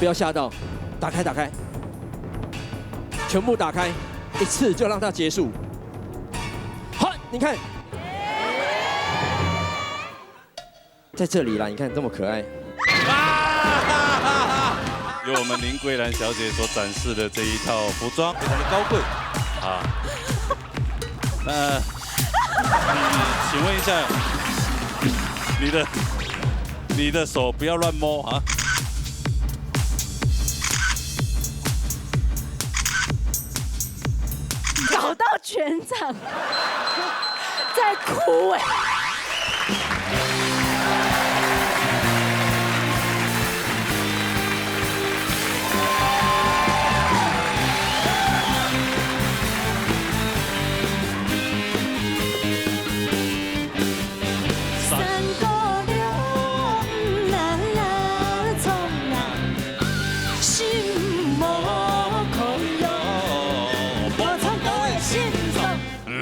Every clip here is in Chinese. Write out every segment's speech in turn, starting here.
不要吓到，打开打开，全部打开，一次就让它结束。好，你看，在这里啦，你看这么可爱。由我们林桂兰小姐所展示的这一套服装，非常的高贵啊。那，请问一下，你的手不要乱摸啊。搞到全场在哭哎。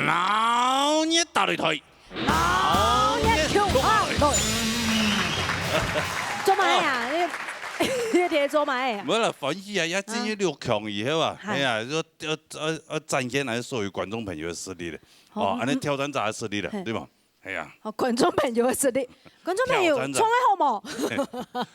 老捏大擂台，老捏跳啊！做乜呀？你哋做乜呀？没了，反正啊，也真有六强以后啊，哎呀，要展现来所有观众朋友的实力了，哦，安尼挑战者的实力了，对吧？哎呀，观众朋友的实力，观众朋友创得好冇？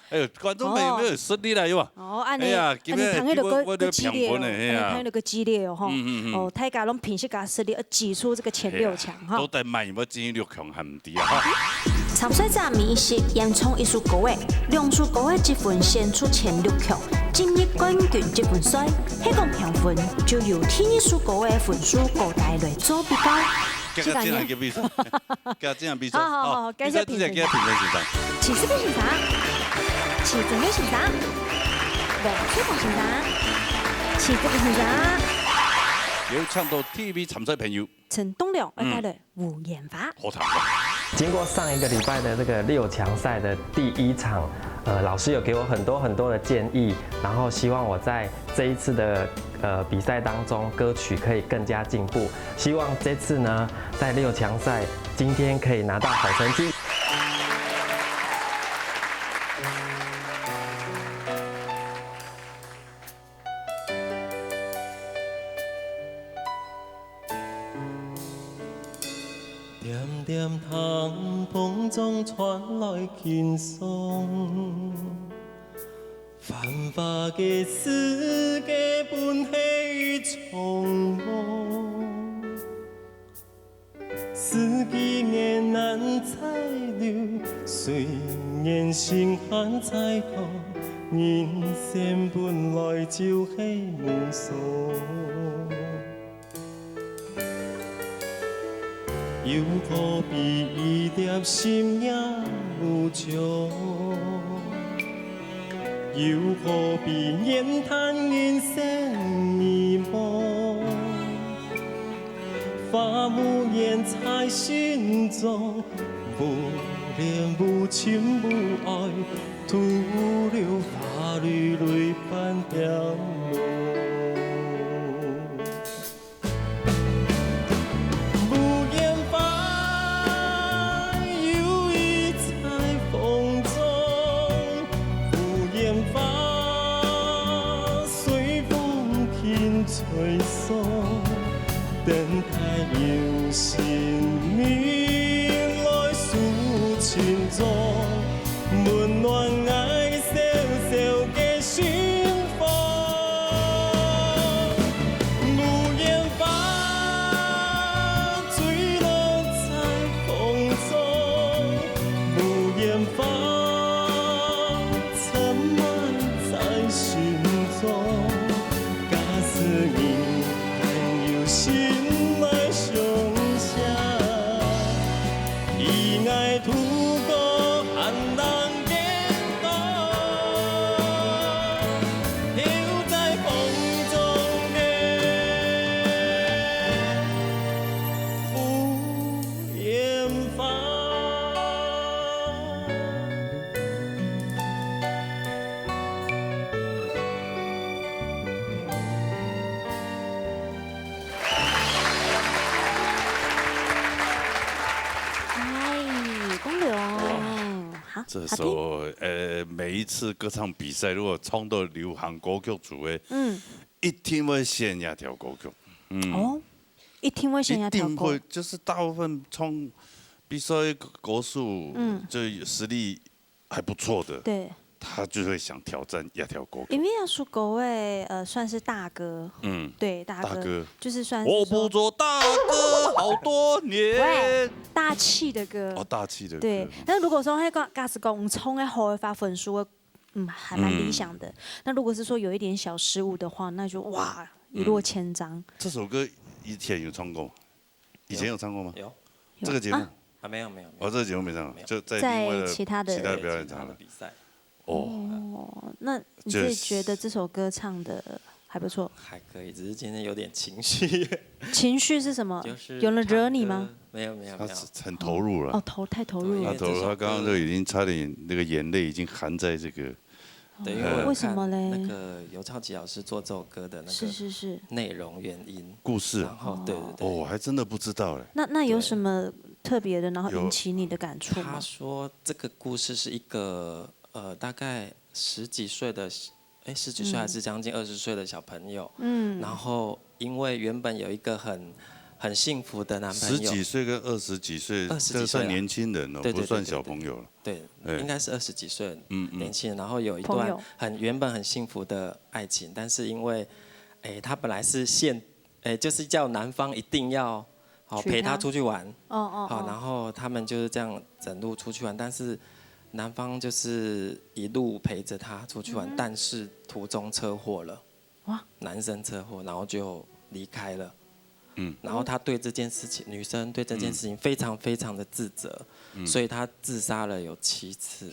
哎呦，观众朋友没有实力了，有吧？哦，安尼谈迄个激烈哦，谈迄个激烈哦，吼，哦，大家拢平时加实力，挤出这个前6强哈。都在卖要进6强还唔低啊！参赛者面试严从艺术高位，两处高位积分先出前6强，今日冠军积分赛，迄个评分就由天艺术高位分数高大来做比较。这样个比赛，这样比赛，好，感谢评分。评分是啥？起司杯是啥？起准备是啥？对，吹风是啥？起这个是啥？有唱到 TV 参赛朋友陈东亮带来吴彦发。好唱。经过上一个礼拜的这个6强赛的第1场，老师有给我很多的建议，然后希望我在这一次的比赛当中，歌曲可以更加进步。希望这次呢，在6强赛今天可以拿到好成绩。点点汤风中传来轻松，繁华的世界本是匆忙，四季绵难再留，虽然心寒再好，人生本来就是无常。又何必一粒心也无情？又何必言谈人生迷茫？花无言在心中，无恋无情无爱，徒留花蕊泪般飘落。吹送，等待有心人来诉情衷，温暖爱小小的心房。无言法坠落在风中，无言法沉满在心中。心来相下，这首每一次歌唱比赛，如果冲到流行歌曲组的，一定会先压条歌曲。一定会先压条歌。一定会，就是大部分冲比赛歌手，就实力还不错的，对。他就会想挑战亚条歌曲。因为亚叔国位算是大哥，对大哥，就是算是我不做大哥好多年，大气的歌，大气的歌。对，但如果说那个假使讲冲的好发分数，还蛮理想的。那如果是说有一点小失误的话，那就哇一落千丈。这首歌以前有唱过吗？以前有唱过吗？有。这个节目没有。这个节目没唱过，就在其他的表演场的比赛。那你自己觉得这首歌唱的还不错？还可以，只是今天有点情绪。情绪是什么？就是有人惹你吗？没有。他很投入了。太投入了。他刚刚就已经差点那个眼泪已经含在这个。对，因为为什么嘞？那个尤超吉老师做这首歌的那个内容原因故事，然后对，我还真的不知道嘞。那有什么特别的，然后引起你的感触吗？他说这个故事是一个大概10几岁的，10几岁还是将近20岁的小朋友，然后因为原本有一个很幸福的男朋友， 10几岁跟20几岁，这算年轻人哦，不算小朋友了。对，应该是20几岁年轻人，然后有一段原本很幸福的爱情，但是因为，他本来是就是叫男方一定要陪他出去玩，然后他们就是这样整路出去玩，但是男方就是一路陪着他出去玩，但是途中车祸了，男生车祸，然后就离开了。然后他对这件事情，女生对这件事情非常非常的自责，所以他自杀了有7次。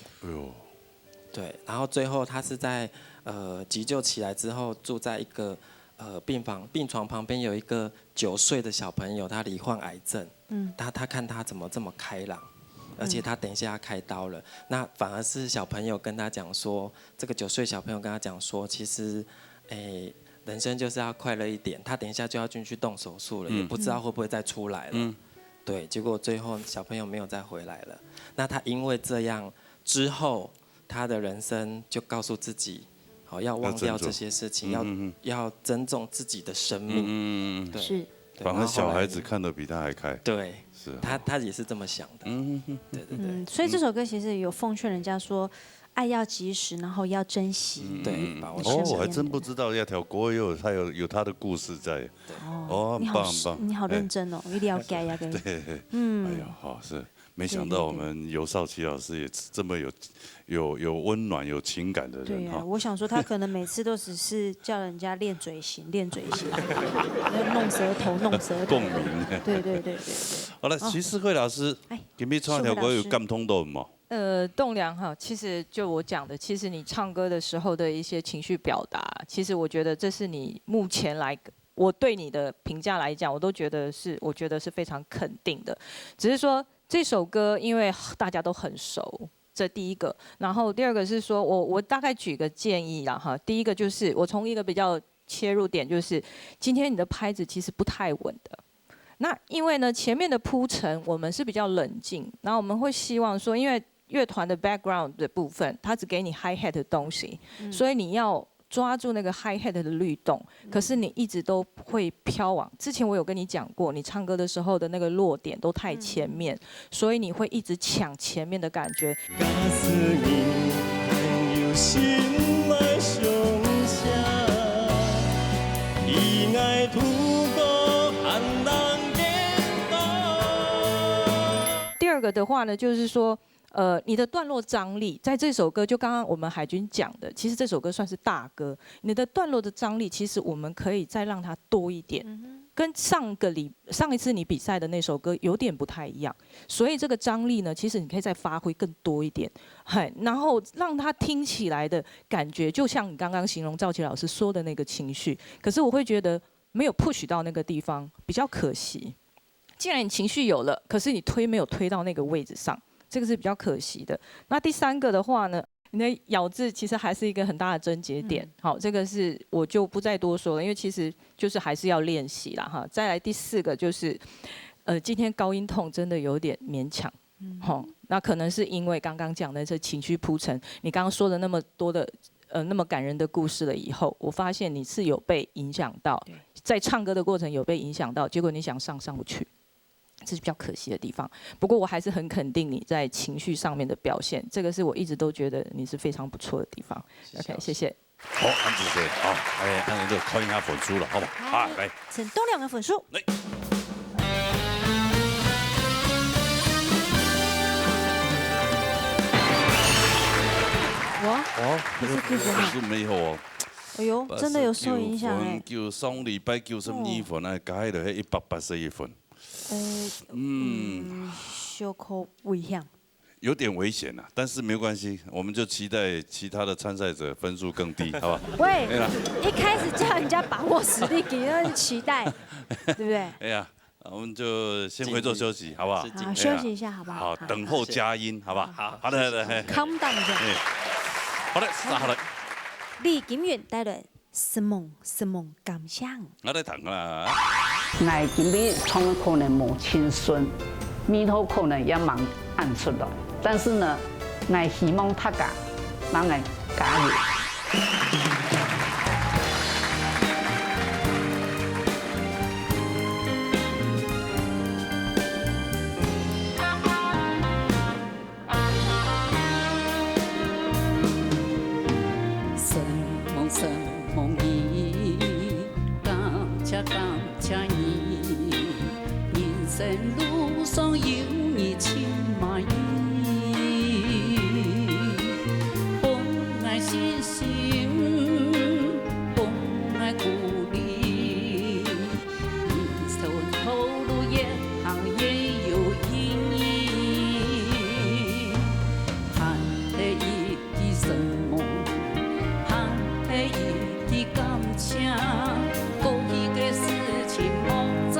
对，然后最后他是在急救起来之后，住在一个病床旁边有一个9岁的小朋友，他罹患癌症。他看他怎么这么开朗，而且他等一下要开刀了，那反而是小朋友跟他讲说，这个9岁小朋友跟他讲说，其实，人生就是要快乐一点。他等一下就要进去动手术了，也不知道会不会再出来了。对，结果最后小朋友没有再回来了。那他因为这样之后，他的人生就告诉自己，要忘掉这些事情，要尊重自己的生命。对，是。反而小孩子看得比他还开。对，是。他也是这么想的。对。所以这首歌其实有奉劝人家说，爱要及时，然后要珍惜。对，我还真不知道亚条国有他的故事在。很棒很棒。你好认真哦，一定要改呀。对。哎呀，好是。没想到我们尤少奇老师也这么有温暖、有情感的人。对啊，我想说他可能每次都只是叫人家练嘴型，弄舌头。共鸣。对。好了，徐世慧老师，给你唱条歌有感通到吗？栋梁哈，其实就我讲的，其实你唱歌的时候的一些情绪表达，其实我觉得这是你目前我对你的评价来讲，我觉得是非常肯定的，只是说。这首歌因为大家都很熟，这第一个。然后第二个是说，我大概举个建议啦哈。第一个就是我从一个比较切入点，就是今天你的拍子其实不太稳的。那因为呢前面的铺陈我们是比较冷静，然后我们会希望说，因为乐团的 background 的部分，它只给你 hi hat 的东西，所以你要抓住那个 hi hat 的律动，可是你一直都会飘往。之前我有跟你讲过，你唱歌的时候的那个落点都太前面，所以你会一直抢前面的感觉。第二个的话呢，就是说。你的段落张力，在这首歌就刚刚我们海军讲的，其实这首歌算是大歌。你的段落的张力，其实我们可以再让它多一点，跟上一次你比赛的那首歌有点不太一样。所以这个张力呢，其实你可以再发挥更多一点，然后让它听起来的感觉，就像你刚刚形容赵琦老师说的那个情绪。可是我会觉得没有 push 到那个地方，比较可惜。既然你情绪有了，可是你没有推到那个位置上。这个是比较可惜的。那第三个的话呢，你的咬字其实还是一个很大的症结点。好，这个是我就不再多说了，因为其实就是还是要练习啦哈。再来第4个就是，今天高音痛真的有点勉强，那可能是因为刚刚讲的这情绪铺陈，你刚刚说的那么多的那么感人的故事了以后，我发现你是有被影响到，在唱歌的过程有被影响到，结果你想上不去。这是比较可惜的地方，不过我还是很肯定你在情绪上面的表现，这个是我一直都觉得你是非常不错的地方。OK， 谢谢。好，安子姐，好，哎，那就看一下分数了，好不好？好，来，请东亮的分数。来。哇，这个分数没有哦。哎呦，真的有受影响哎。叫上礼拜92分啊，加起来181分。小可危险。有点危险呐，但是没关系，我们就期待其他的参赛者分数更低，好吧？喂，一开始叫人家把握实力，给人期待，对不对？哎呀，我们就先回座休息，好不好？好，休息一下，好不好？好，等候佳音，好不好？好的，好的。calm down 一下。好嘞，好嘞。李金元带来什么感想？我来谈啦。我今日创的可能无轻松，面头可能也蛮暗出来，但是呢，我希望大家能来加油。什么意？感谢你，人生路上有你千万意，帮我信心，帮我鼓励，人生后路也行也有意义，还是一滴什么？感谢过去的事情莫再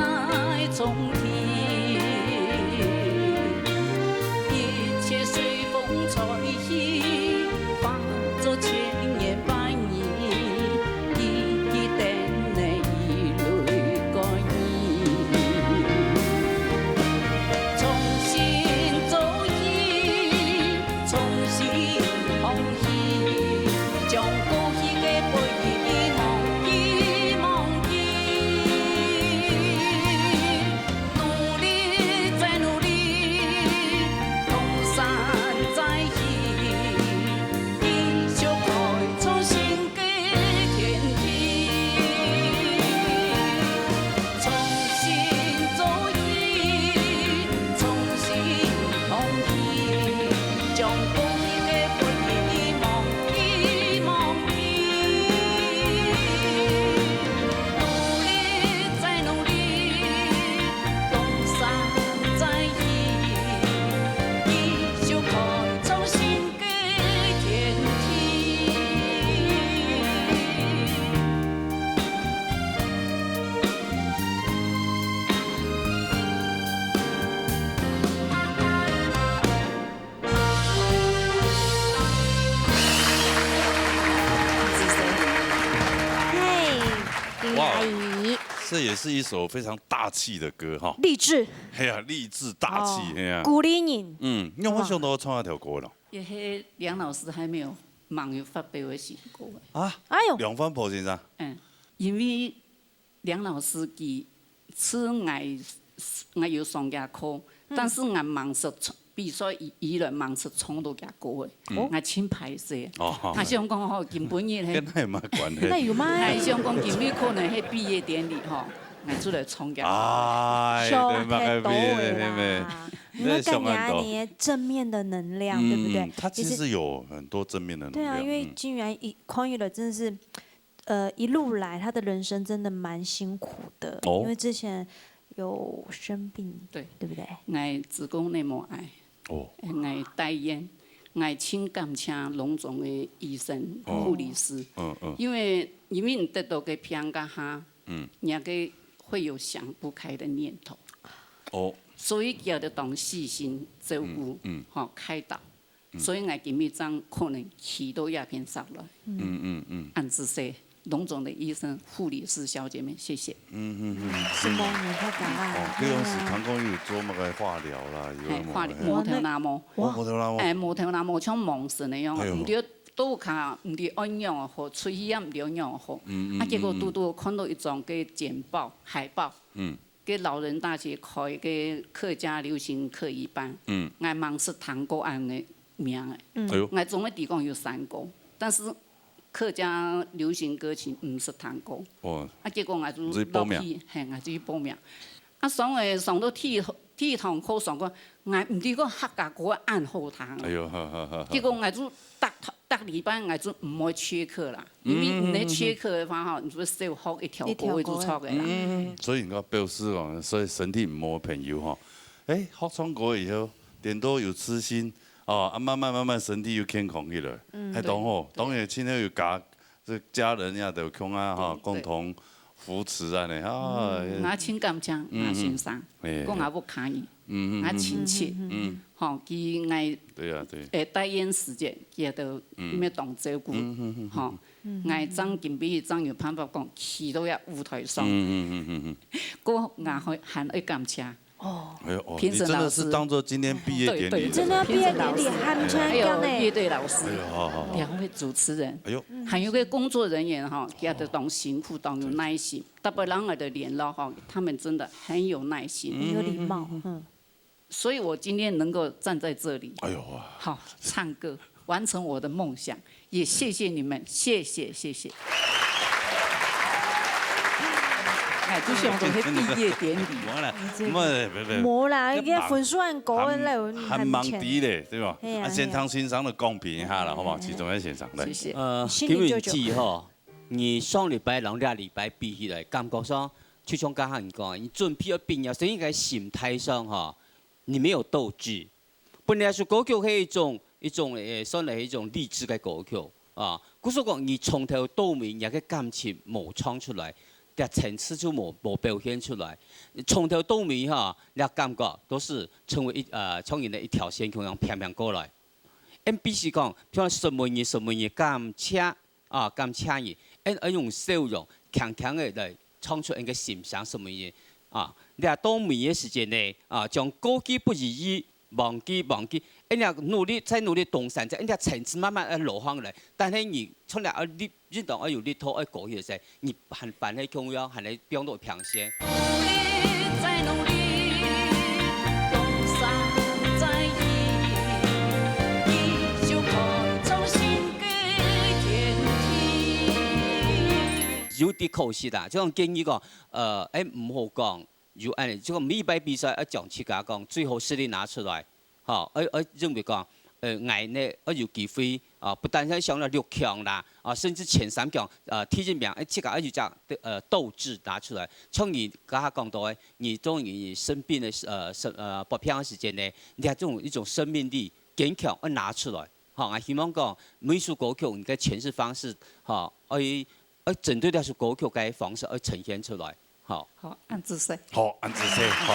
重提，一切随风吹去，化作千言万语，一点的泪干意，重新做起，重新欢喜，将过去的回忆。这也是一首非常大气的歌哈，励志。哎呀，励志大气，哎呀，鼓励你。因为我想到唱一条歌了。也是梁老师还没有忙有发表的新歌啊，哎呦，梁van坡先生。因为梁老师给此我有上架课，但是我忙是比赛伊来忙是唱到架歌的，我真歹势。他想讲吼，根本日跟那有嘛关系？那有吗？我想讲今日可能迄毕业典礼吼，我出来唱架。哎，对嘛，该毕业对没？你们感觉你正面的能量，对不对？他其实有很多正面的能量。对啊，因为金源匡宇了真的是，一路来他的人生真的蛮辛苦的，因为之前有生病，对不对？我子宫内膜癌，我代言，我请感谢隆重的医生、护理师，因为你得到个偏噶哈，你个会有想不开的念头。所以叫得当细心照顾，开导。所以我今日将可能气都鸦片上来，按子说，龙总的医生、护理师小姐们，谢谢。是吗？你太感恩了。这种是唐公有做那个化疗啦，有化疗摩头那么，摩头那么，摩头那么像蒙神那样，唔对都卡，唔对安养好，出去也唔对安养好。结果拄看到一张个简报海报，给老人大学开个客家流行课语班，俺忙是唐国安的名的，俺总的地方有3个，但是客家流行歌曲唔是唐歌，结果俺就落去，俺就去报名，上到体育堂课上个，俺唔对个客家歌按好堂，结果俺就逐礼拜俺就唔会缺课啦，因为你缺课的话吼，你就少学一条歌就错的啦。所以我表示哦，所以身体唔好的朋友吼，学唱歌以后，点都有痴心。慢慢身体又健康起来，还当好，当然今天有家人呀都共共同扶持安尼我真感谢我先生，我也不抗议，我亲切，佢我带烟时间，佢都咩当照顾，我张金比张有办法讲，去到呀舞台上，我还会感谢。你真的是当做今天毕业典礼，真的要毕业典礼，还有乐队老师，2位主持人，还有个工作人员哈，他的当辛苦，当有耐心，特别让我的联络哈，他们真的很有耐心，很有礼貌，所以我今天能够站在这里，好唱歌，完成我的梦想，也谢谢你们，谢谢。就像做迄毕业典礼，冇啦，已经分数很高的了，很忙啲咧，对吧？现场欣赏的公平一下啦，好不好？其中在现场来。谢谢。金文记哈，你上礼拜、2礼拜比起来，感觉上就像刚才你讲，你准备要毕业，所以应该心态上哈，你没有斗志。本来是歌曲是一种算係一種勵志嘅歌曲啊，故所講你從頭到尾也嘅感情冇唱出來。層次就冇表現出來，從頭到尾哈，你感覺都是成為創業的一條線咁樣平過來。MBC 講，譬如什麼嘢感謝你，用笑容強嘅嚟唱出一個欣賞什麼嘢啊！你話到尾嘅時間呢將過去不如意忘記，人家努力動身，人家層次慢慢落下來，但係你從來你當有你拖過去嘅時候，你很扮喺中央，很喺變到平線。有啲可惜啦，就像建議講，唔好講，要按呢個每擺比賽講自家講，最好實力拿出來。認為講，捱呢，有機會不單係上了6強啦，甚至前3強，踢進名，這個要將鬥志拿出來。從你剛才講到，你當你生病的不平的時間呢，你係一種生命力堅強要拿出來。我希望講每首歌曲你嘅詮釋方式，針對那首歌曲嘅方式而呈現出來。好，按姿勢。好，按姿勢，好。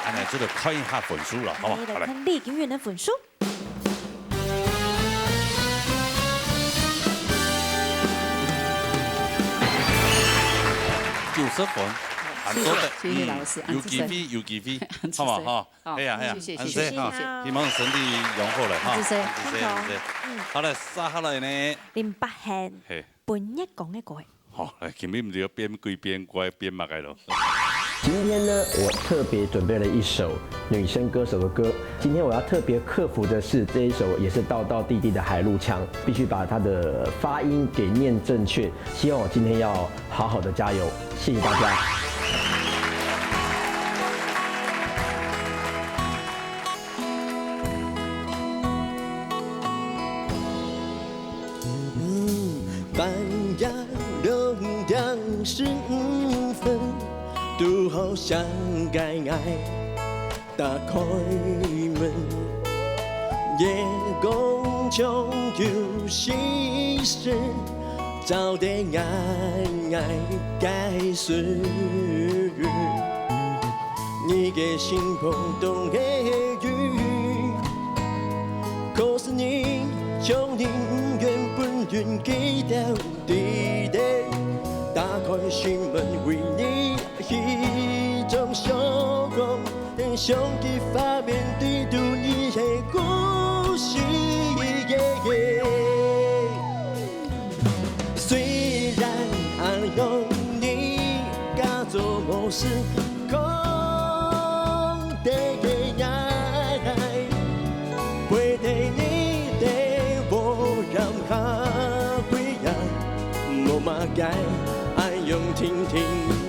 按來這個看一下分數了，好嘛？來看李金元的分數。90分，很多的。謝謝老師，有幾分，好嘛？哈，係啊，謝謝，希望身體養好了，哈。按姿勢，好嘞，殺下來呢08hand，半一講一個。好，今日唔就要邊歸邊乖邊默嘅咯。今天呢，我特別準備了一首女生歌手的歌。今天我要特別克服的是這一首也是道道地地的海陸腔，必須把它的發音給念正確。希望我今天要好好的加油，謝謝大家。半夜6點15分，都好像該愛打開門，夜空中有星星，早點愛開始。你嘅心碰懂黑雨，可是你就寧願不願給到地的。是空的爱，陪在你的无人下归呀，无嘛该爱用天天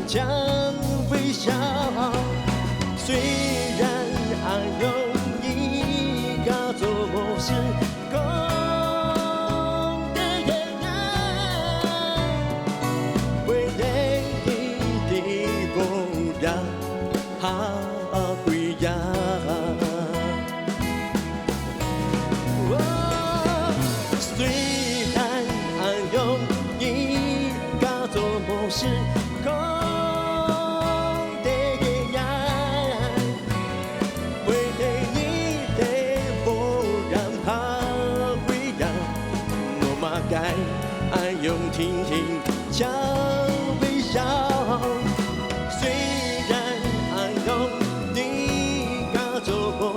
将微笑，虽然爱用你假作无事空。 哈归呀，虽然爱用你假作无事空的爱，陪在你的无人哈归呀，我嘛该爱用天天将微笑。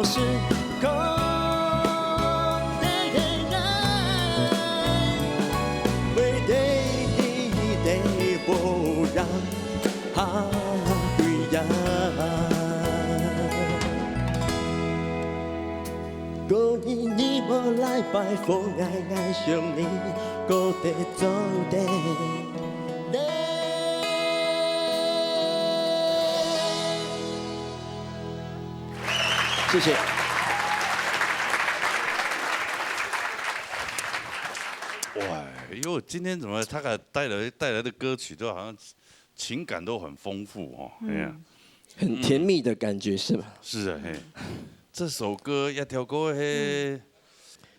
是空的爱，为你的无人哈归呀。过年你无来拜访，爱上你，孤地走地。 谢谢。哇，哟，今天怎么他带来的歌曲都好像情感都很丰富哦，哎呀，很甜蜜的感觉是吧？是啊，嘿，这首歌要跳过嘿，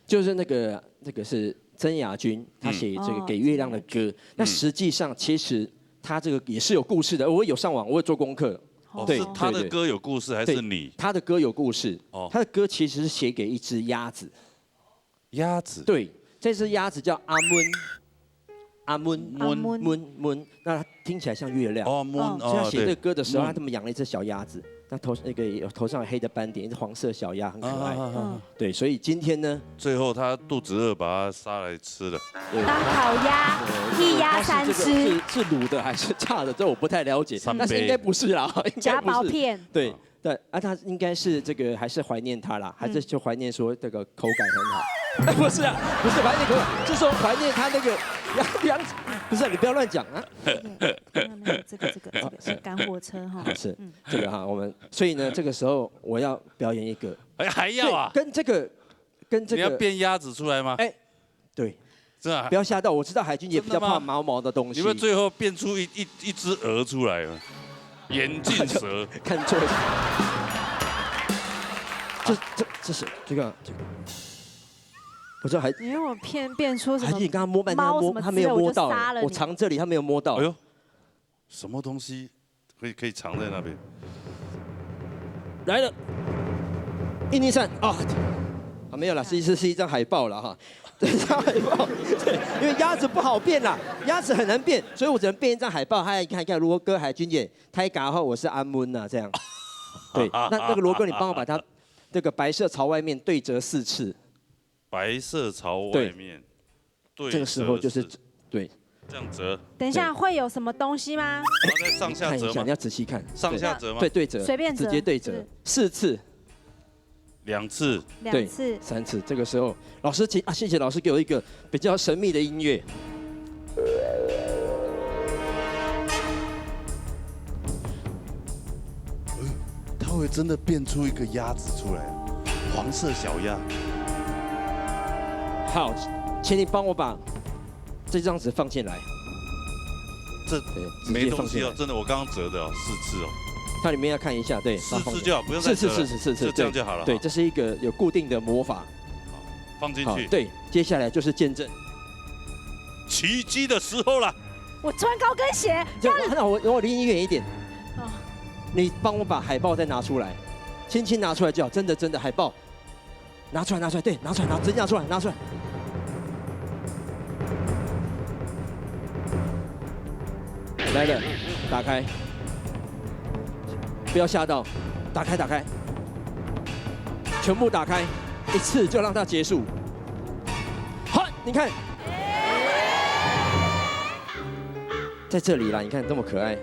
就是那个是曾雅君，她写这个给月亮的歌。那实际上其实她这个也是有故事的，我有上网，我有做功课。 对，他的歌有故事还是你？他的歌有故事。哦，他的歌其实是写给一只鸭子。鸭子。对，这只鸭子叫阿mun，那它听起来像月亮。哦，mun。所以他写这个歌的时候，他们养了一只小鸭子，那头上有黑的斑点，一只黄色小鸭，很可爱。对，所以今天呢，最后他肚子饿，把它杀来吃了。当烤鸭，一鸭三吃。是卤的还是炸的？这我不太了解，但是应该不是啦，夹薄片。对对，啊，他应该是这个还是怀念他啦，还是就怀念说这个口感很好。不是啊，不是怀念口感，是说怀念他那个羊，不是你不要乱讲啊。这个是赶火车哈。是这个哈，我们所以呢，这个时候我要表演一个，哎还要啊，跟这个你要变鸭子出来吗？哎，对。 真的不要吓到，我知道海军也比较怕毛的东西。你们最后变出一只鹅出来了，眼镜蛇，看错了。这是这个，我知道因为我变出什么？海军你刚刚摸半天，他没有摸到，我藏这里，他没有摸到。哎呦，什么东西可以藏在那边？来了，印尼伞啊！没有啦，是一张海报了哈。 这张海报，对，因为鸭子不好变啦，鸭子很难变，所以我只能变一张海报。还看一看，如果哥海军演太嘎后，我是安温呐，这样。对，那个罗哥，你帮我把它这个白色朝外面对折4次。白色朝外面，对，这个时候就是对，这样折。等一下会有什么东西吗？然后再上下折吗？你要仔细看，上下折吗？对，对折，随便折，直接对折4次。 2次，对，2次，3次。这个时候，老师请啊，谢谢老师给我一个比较神秘的音乐。他会真的变出一个鸭子出来，黄色小鸭。好，请你帮我把这张纸放进来。这没东西哦，真的，我刚刚折的哦，4次哦。 它里面要看一下，对，4次就好，不用再折了，4次，这样就好了。对，这是一个有固定的魔法。好，放进去。对，接下来就是见证奇迹的时候了。我穿高跟鞋。那我离你远一点。你帮我把海报再拿出来，轻轻拿出来就好。真的海报，拿出来，对，拿出来，直接拿出来。来了，打开。 不要吓到，打开，全部打开，一次就让它结束。好，你看，在这里啦，你看这么可爱。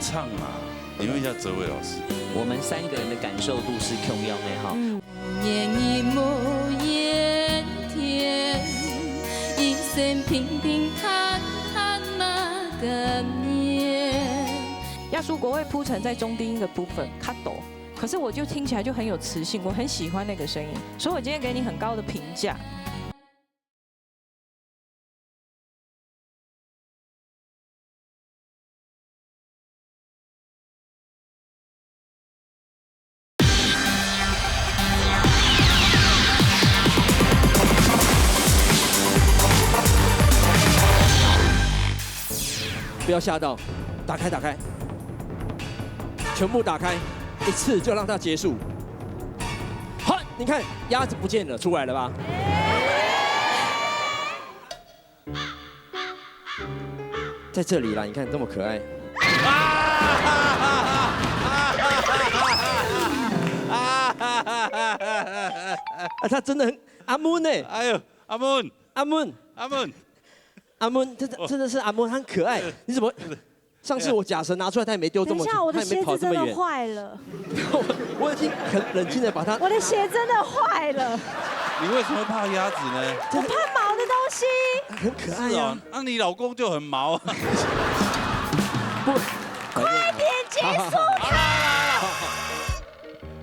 唱啊？你问一下哲伟老师。我们3个人的感受度是同样的哈。年已无言甜，一生平平坦坦那个年。亚叔国会铺陈在中低音的部分，卡抖，可是我就听起来就很有磁性，我很喜欢那个声音，所以我今天给你很高的评价。不要吓到，打开，全部打开，一次就让它结束。好，你看鸭子不见了，出来了吧？在这里啦，你看这么可爱。他真的很阿mun呢，哎呦，阿mun，真的是阿mun，他很可爱。你怎么？上次我假绳拿出来，他也没丢这么远，我的他也没鞋子真的跑这么远。坏了。我已经很冷静的把它。我的鞋真的坏了。你为什么怕鸭子呢？我怕毛的东西。很可爱呀。那你老公就很毛啊。快点结束。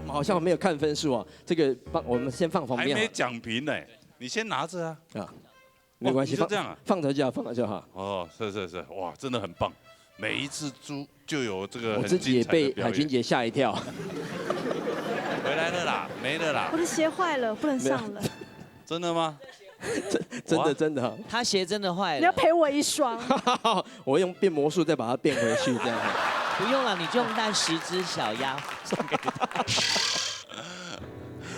我们好像没有看分数啊，这个我们先放旁边。还没奖评呢，你先拿着啊。没关系，就这样啊，放着就好，放着就好。哦，是，哇，真的很棒，每一次猪就有这个。我自己也被海君姐吓一跳。回来了啦，没了啦。我的鞋坏了，不能上了。真的吗？真的。他鞋真的坏了。你要赔我一双。我用变魔术再把它变回去，这样。不用了，你就用那10只小鸭送给他。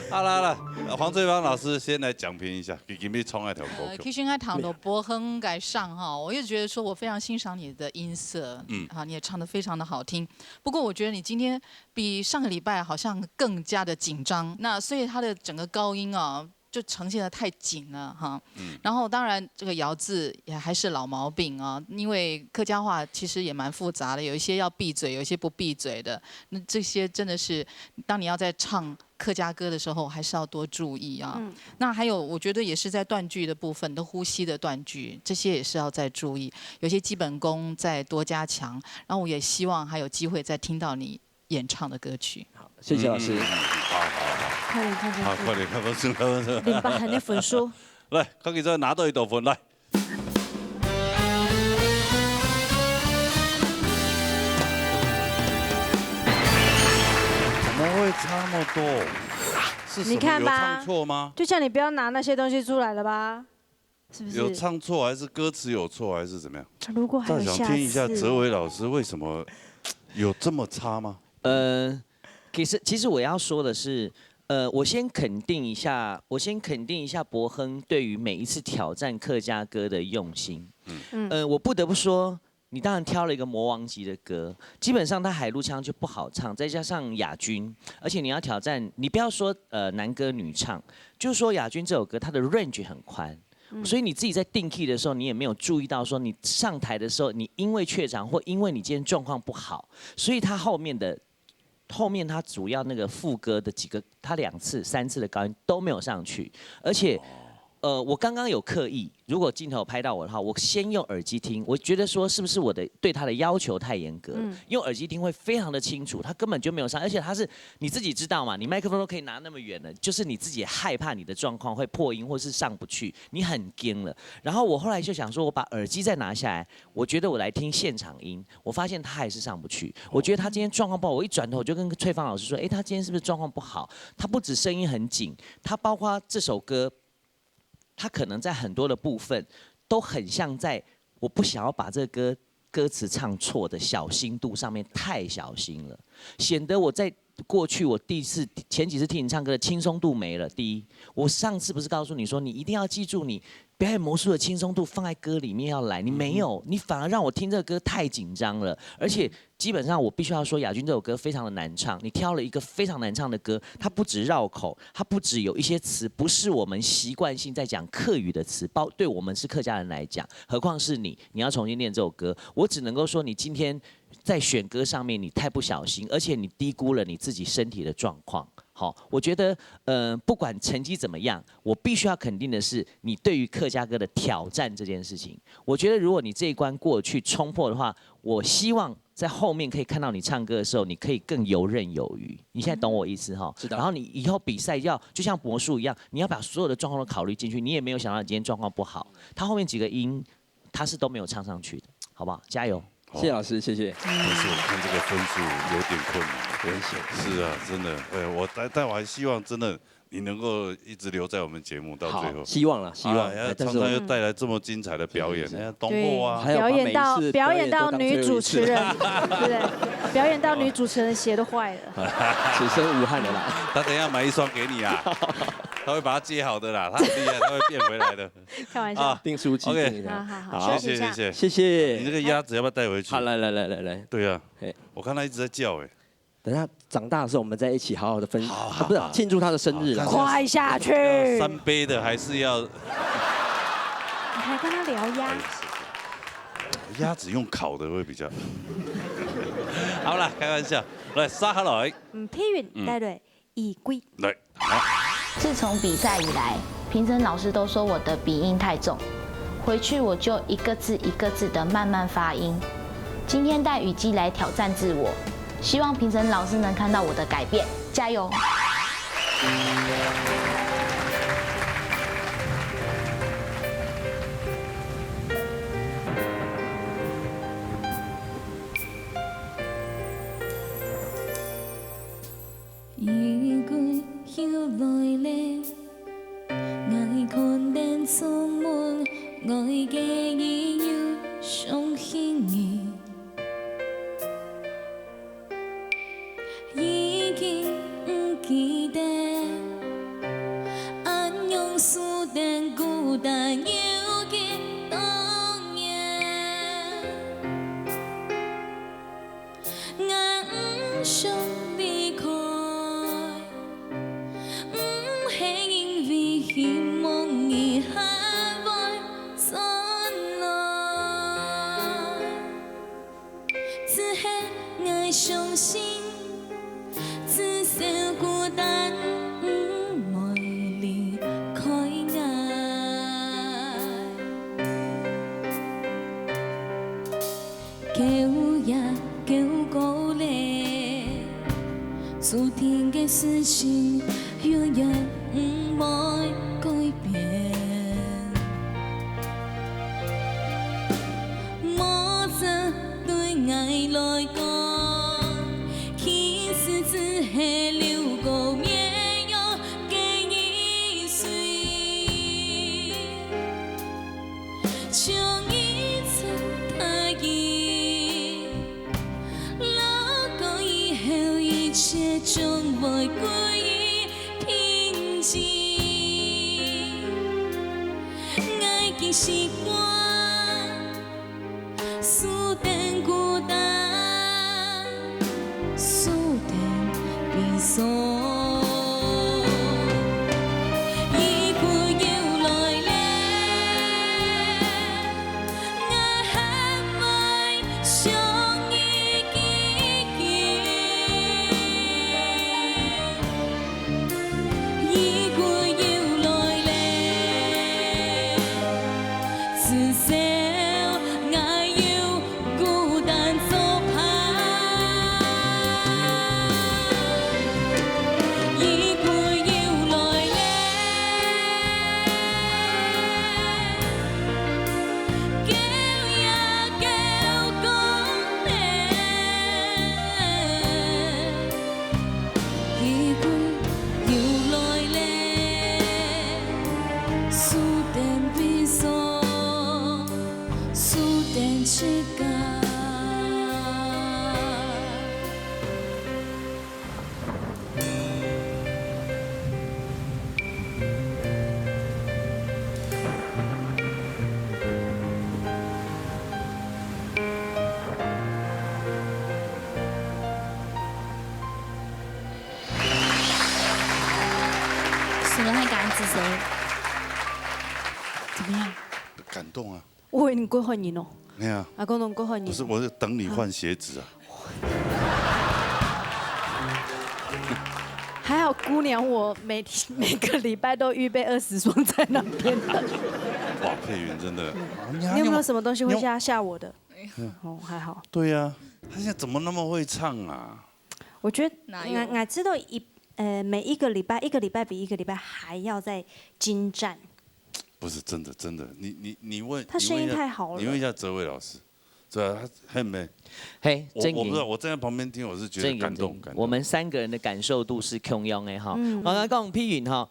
好了，黄翠芳老师先来讲评一下，给你冲那条歌曲。其实我唱到博亨改上哈，我也觉得说我非常欣赏你的音色，你也唱得非常的好听。不过我觉得你今天比上个礼拜好像更加的紧张，那所以它的整个高音啊。就呈现得太紧了哈，然后当然这个咬字也还是老毛病啊，因为客家话其实也蛮复杂的，有一些要闭嘴，有一些不闭嘴的，那这些真的是当你要在唱客家歌的时候，还是要多注意啊。那还有我觉得也是在断句的部分，的呼吸的断句，这些也是要再注意，有些基本功再多加强。然后我也希望还有机会再听到你演唱的歌曲。好，谢谢老师。好。快点看分数。快点看分数。08的分数。来，看给这拿到1多分来。怎么会差那么多？是什么有唱错吗？就像你不要拿那些东西出来了吧？是不是？有唱错还是歌词有错还是怎么样？如果还有下次。想听一下哲伟老师为什么有这么差吗？其实我要说的是。我先肯定一下博亨对于每一次挑战客家歌的用心。我不得不说，你当然挑了一个魔王级的歌，基本上他海陆腔就不好唱，再加上亚军，而且你要挑战，你不要说男歌女唱，就是说亚军这首歌它的 range 很宽。所以你自己在定 key 的时候，你也没有注意到说你上台的时候，你因为怯场或因为你今天状况不好，所以他后面他主要那个副歌的几个，他2次、3次的高音都没有上去，而且，我刚刚有刻意，如果镜头拍到我的话，我先用耳机听，我觉得说是不是我对他的要求太严格了？用耳机听会非常的清楚，他根本就没有上，而且他是你自己知道嘛，你麦克风都可以拿那么远了，就是你自己害怕你的状况会破音或是上不去，你很惊了。然后我后来就想说，我把耳机再拿下来，我觉得我来听现场音，我发现他还是上不去。我觉得他今天状况不好，我一转头我就跟翠芳老师说，他今天是不是状况不好？他不止声音很紧，他包括这首歌。他可能在很多的部分都很像在我不想要把这个歌词唱错的小心度上面太小心了，显得我在过去我前几次听你唱歌的轻松度没了。第一，我上次不是告诉你说你一定要记住你表演魔术的轻松度放在歌里面要来，你没有，你反而让我听这个歌太紧张了，而且基本上我必须要说，亚军这首歌非常的难唱，你挑了一个非常难唱的歌，它不止绕口，它不止有一些词不是我们习惯性在讲客语的词，对我们是客家人来讲，何况是你要重新练这首歌，我只能够说你今天在选歌上面你太不小心，而且你低估了你自己身体的状况。好，我觉得不管成绩怎么样，我必须要肯定的是你对于客家歌的挑战这件事情。我觉得如果你这一关过去冲破的话，我希望在后面可以看到你唱歌的时候，你可以更游刃有余。你现在懂我意思哈？知道。然后你以后比赛就像魔术一样，你要把所有的状况都考虑进去。你也没有想到你今天状况不好，他后面几个音他是都没有唱上去的，好不好？加油！谢谢老师，谢谢。但是我看这个分数有点困难，危险。是啊，真的，但我还希望真的你能够一直留在我们节目到最后。希望了，希望。常常又带来这么精彩的表演，东坡啊，表演到女主持人，对不对？表演到女主持人鞋都坏了，此生无憾的啦。他等一下买一双给你啊。他会把它接好的啦，他很厉害，他会变回来的。开玩笑，订书机。OK， 好，谢谢。你这个鸭子要不要带回去？好，来。对啊，我看他一直在叫哎。等他长大的时候，我们再一起好好的不是庆祝他的生日了。快下去！3杯的还是要。你还跟他聊鸭？鸭子用烤的会比较。好啦，開玩笑，來沙下來。批完帶嚟衣櫃。來。自從比賽以來，評審老師都說我的鼻音太重，回去我就一個字一個字的慢慢發音。今天帶雨姬來挑戰自我，希望評審老師能看到我的改變，加油！雨季又來了，愛看電數門，愛嘅意要上輕易，已經唔記得，安用數定孤單要嘅當日，我唔想離開。希望你還會再來，此刻我相信，至少孤單唔會離開我，叫呀叫過嚟，昨天嘅事情永遠唔會改變，摸着對愛來講，其實只係留個名譽嘅意思，將一層大意，路過以後一切將會歸於平靜。習慣數定孤單，數定悲傷。是谁？怎么样？感动啊！我为你过欢迎哦。没有。阿公侬过后你。不是，我是等你换鞋子啊。还好姑娘，我每个礼拜都预备20双在那边的。哇，佩云真的。你有没有什么东西会吓我的？哦，还好。对呀，他现在怎么那么会唱啊？我觉得俺知道每一个礼拜比一个礼拜还要再精湛。不是真的，你问他声音太好了。你问一下哲伟老师，对啊，他很美。嘿，我不知道，我站在旁边听，我是觉得感动。我们3个人的感受度是共用的哈。我来讲批云哈，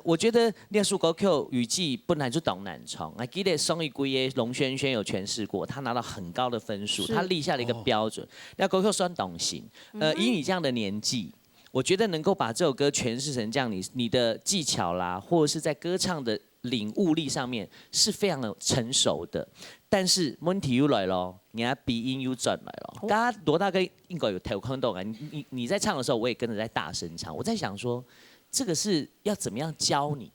我觉得列数高 Q 雨季本来就懂难唱，我记得宋一圭耶龙轩轩有诠释过，他拿到很高的分数，他立下了一个标准。那高 Q 算懂型，以你这样的年纪。我觉得能够把这首歌诠释成这样，你的技巧啦，或者是在歌唱的领悟力上面是非常的成熟的。但是问题又来了，你的鼻音又转来了。刚刚罗大哥应该有调控到啊，你在唱的时候，我也跟着在大声唱。我在想说，这个是要怎么样教你？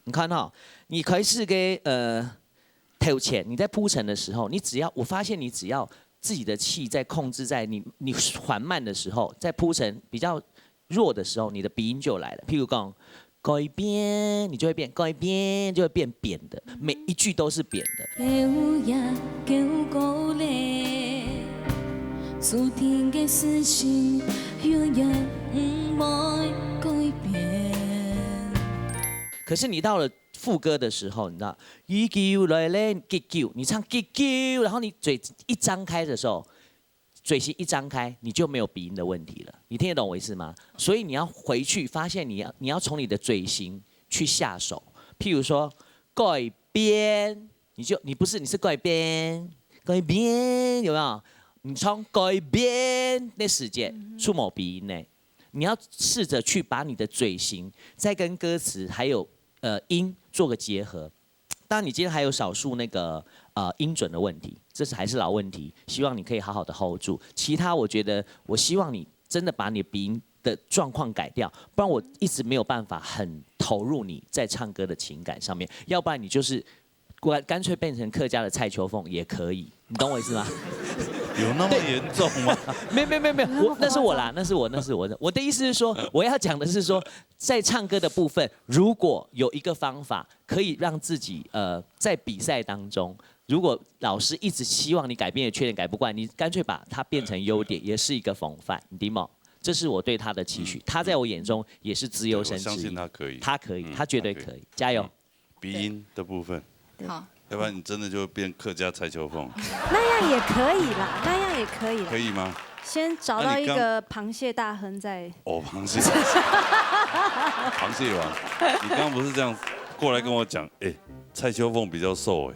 你看哈，你可以是给调前，你在铺陈的时候，我发现你只要自己的气在控制在你缓慢的时候，在铺陈比较弱的时候，你的鼻音就来了。譬如讲改变，你就会变；改变就会变扁的，每一句都是扁的。可是你到了副歌的时候，你知道，一叫来嘞，结叫，你唱结叫，然后你嘴一张开的时候，嘴型一张开，你就没有鼻音的问题了。你听得懂我意思吗？所以你要回去发现你要从你的嘴型去下手。譬如说改变，你是改变，有没有？你从改变那时间触摸鼻音呢？你要试着去把你的嘴型再跟歌词还有音做个结合。当然，你今天还有少数那个音准的问题，这还是老问题，希望你可以好好的 hold 住。其他我觉得，我希望你真的把你的鼻音的状况改掉，不然我一直没有办法很投入你在唱歌的情感上面。要不然你就是干脆变成客家的蔡秋凤也可以，你懂我意思吗？有那么严重吗？没有，那是我啦，那是我。我的意思是说，我要讲的是说，在唱歌的部分，如果有一个方法可以让自己在比赛当中，如果老师一直希望你改变的缺点改不惯，你干脆把它变成优点，也是一个风范，你懂吗？这是我对他的期许。他在我眼中也是资优生之一。我相信他可以。他可以，他绝对可以，加油。鼻音的部分。好。要不然你真的就变客家蔡秋凤。那样也可以啦，那样也可以。可以吗？先找到一个螃蟹大亨再。哦，螃蟹王，你刚刚不是这样过来跟我讲？哎，蔡秋凤比较瘦哎。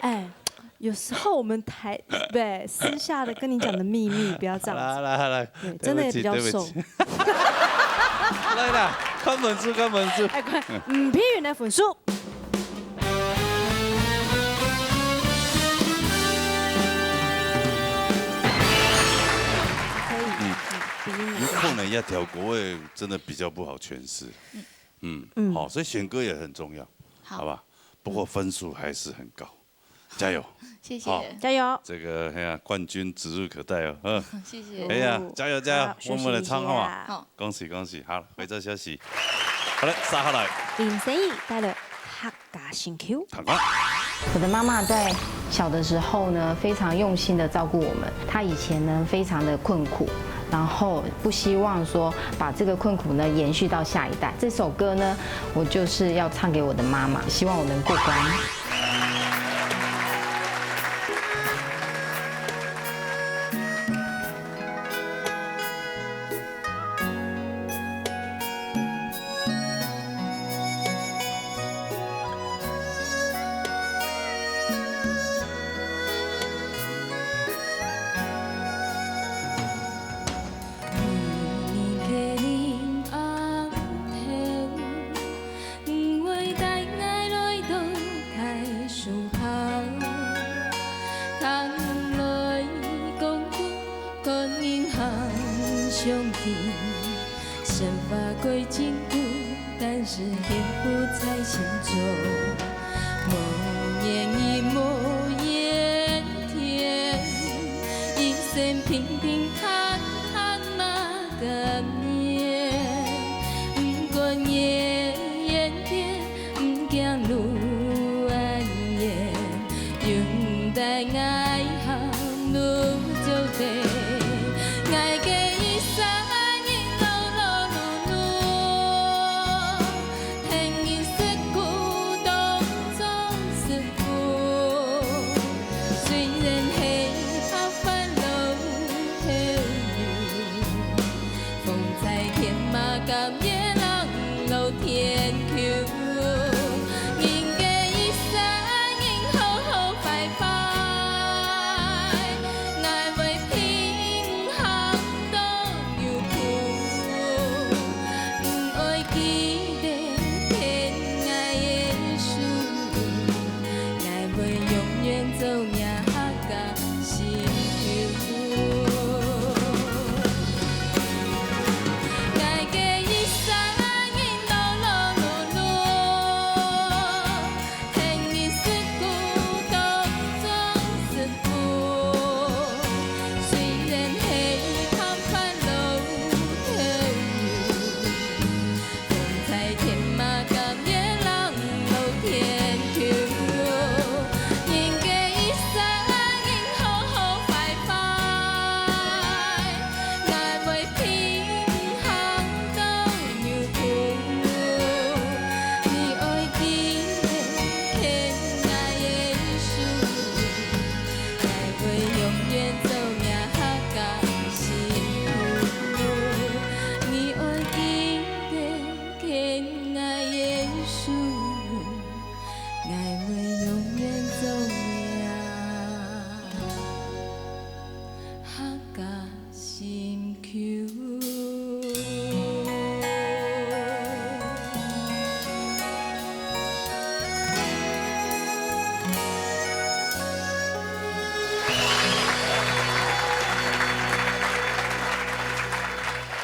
哎，有时候我们对私下的跟你讲的秘密，不要这样子。来，对，真的也比较瘦。来啦，看本书。哎，快，批云的分数。你可能要调国味，真的比较不好诠释。好，所以选歌也很重要，好吧？不过分数还是很高，加油！谢谢，加油！这个冠军指日可待哦。谢谢。哎呀，加油！我们来唱好吗？好，恭喜！好，回这消息。好嘞，杀下来。林生意带了客家新 Q。我的妈妈在小的时候呢，非常用心的照顾我们。她以前呢，非常的困苦，然后不希望说把这个困苦呢延续到下一代。这首歌呢，我就是要唱给我的妈妈，希望我能过关。生发过真久，但是幸福在心中。爱含路就地，爱给伊三年路路路，天因失故当作是故，虽然黑怕烦恼跳游，风在天马甘野人路天桥。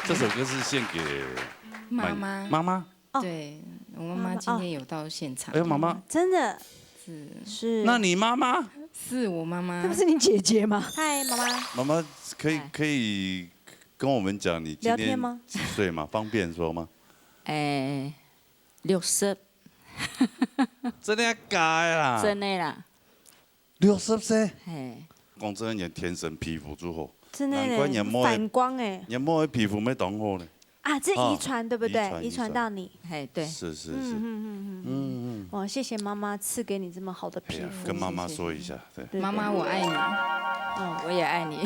这首歌是献给妈妈。妈妈，对我妈妈今天有到现场。哎呦，妈妈真的是。那你妈妈？是我妈妈。那不是你姐姐吗？嗨，妈妈。妈妈可以跟我们讲你今天几岁吗？方便说吗？60。真的假的啦？真的啦。60岁？嘿。讲真的，天生皮肤就好。 真的反光哎，年末的皮肤没当好呢。啊，这遗传对不对？遗传到你，哎，对，是是是，哇，谢谢妈妈赐给你这么好的皮肤。跟妈妈说一下，对，妈妈我爱你，我也爱你。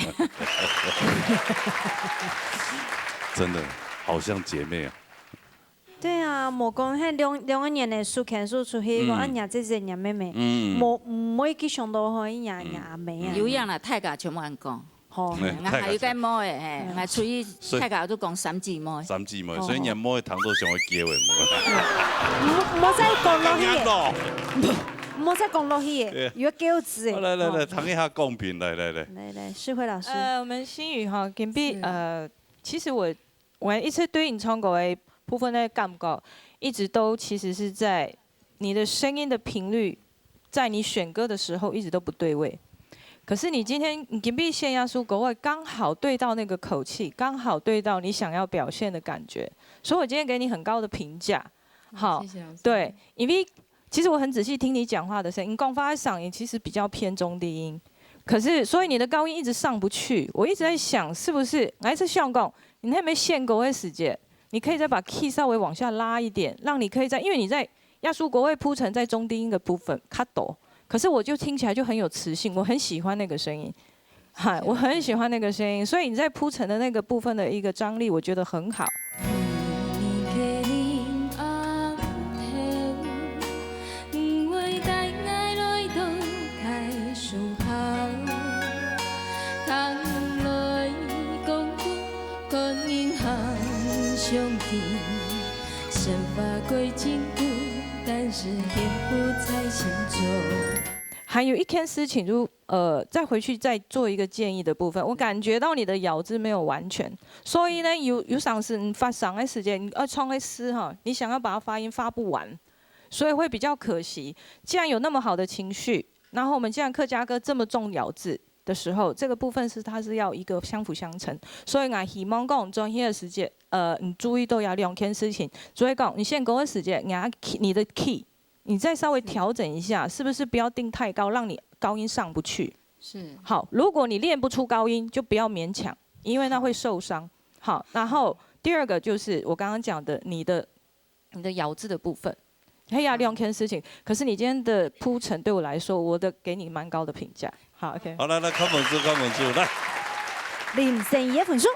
真的好像姐妹啊。对啊，莫讲迄两个人的书看书出去，我娘姐姐娘妹妹，唔可以去想到可以娘阿妹啊。有样啦，太家全部人讲。 我还有个摸的，嘿，我出去太家都讲3姊妹。3姊妹，所以年末的糖都上会结的唔好再讲落去，唔好再讲落去，有叫字诶。来，谈一下公平，来，世慧老师。我们新宇哈，今比其实我一直对演唱歌的部分的感觉，一直都其实是在你的声音的频率，在你选歌的时候一直都不对位。 可是你今天你今天献压缩国外刚好对到那个口气，刚好对到你想要表现的感觉，所以我今天给你很高的评价。好，对，因为其实我很仔细听你讲话的声音，光发在嗓音其实比较偏中低音，可是所以你的高音一直上不去，我一直在想是不是还是像讲你还没献国外时间，你可以再把 key 稍微往下拉一点，让你可以在因为你在压缩国外铺陈在中低音的部分卡抖。 可是我就听起来就很有磁性，我很喜欢那个声音，嗨，我很喜欢那个声音，所以你在铺陈的那个部分的一个张力，我觉得很好。但是幸福在心中。还有一件事情，再回去再做一个建议的部分，我感觉到你的咬字没有完全，所以呢，有上次你发上的时间，你唱的诗哈，你想要把它发音发不完，所以会比较可惜。既然有那么好的情绪，然后我们既然客家歌这么重咬字的时候，这个部分它是要一个相辅相成，所以我希望讲专业的时间，你注意到有2件事情，所以讲你现在的时间，你的 key， 你再稍微调整一下，是不是不要定太高，让你高音上不去？是。好，如果你练不出高音，就不要勉强，因为那会受伤。好，然后第二个就是我刚刚讲的你的咬字的部分。可以啊，2件事情。可是你今天的铺陈对我来说，我的给你蛮高的评价。好 ，OK。好，来，看文字，来。林胜怡的分数。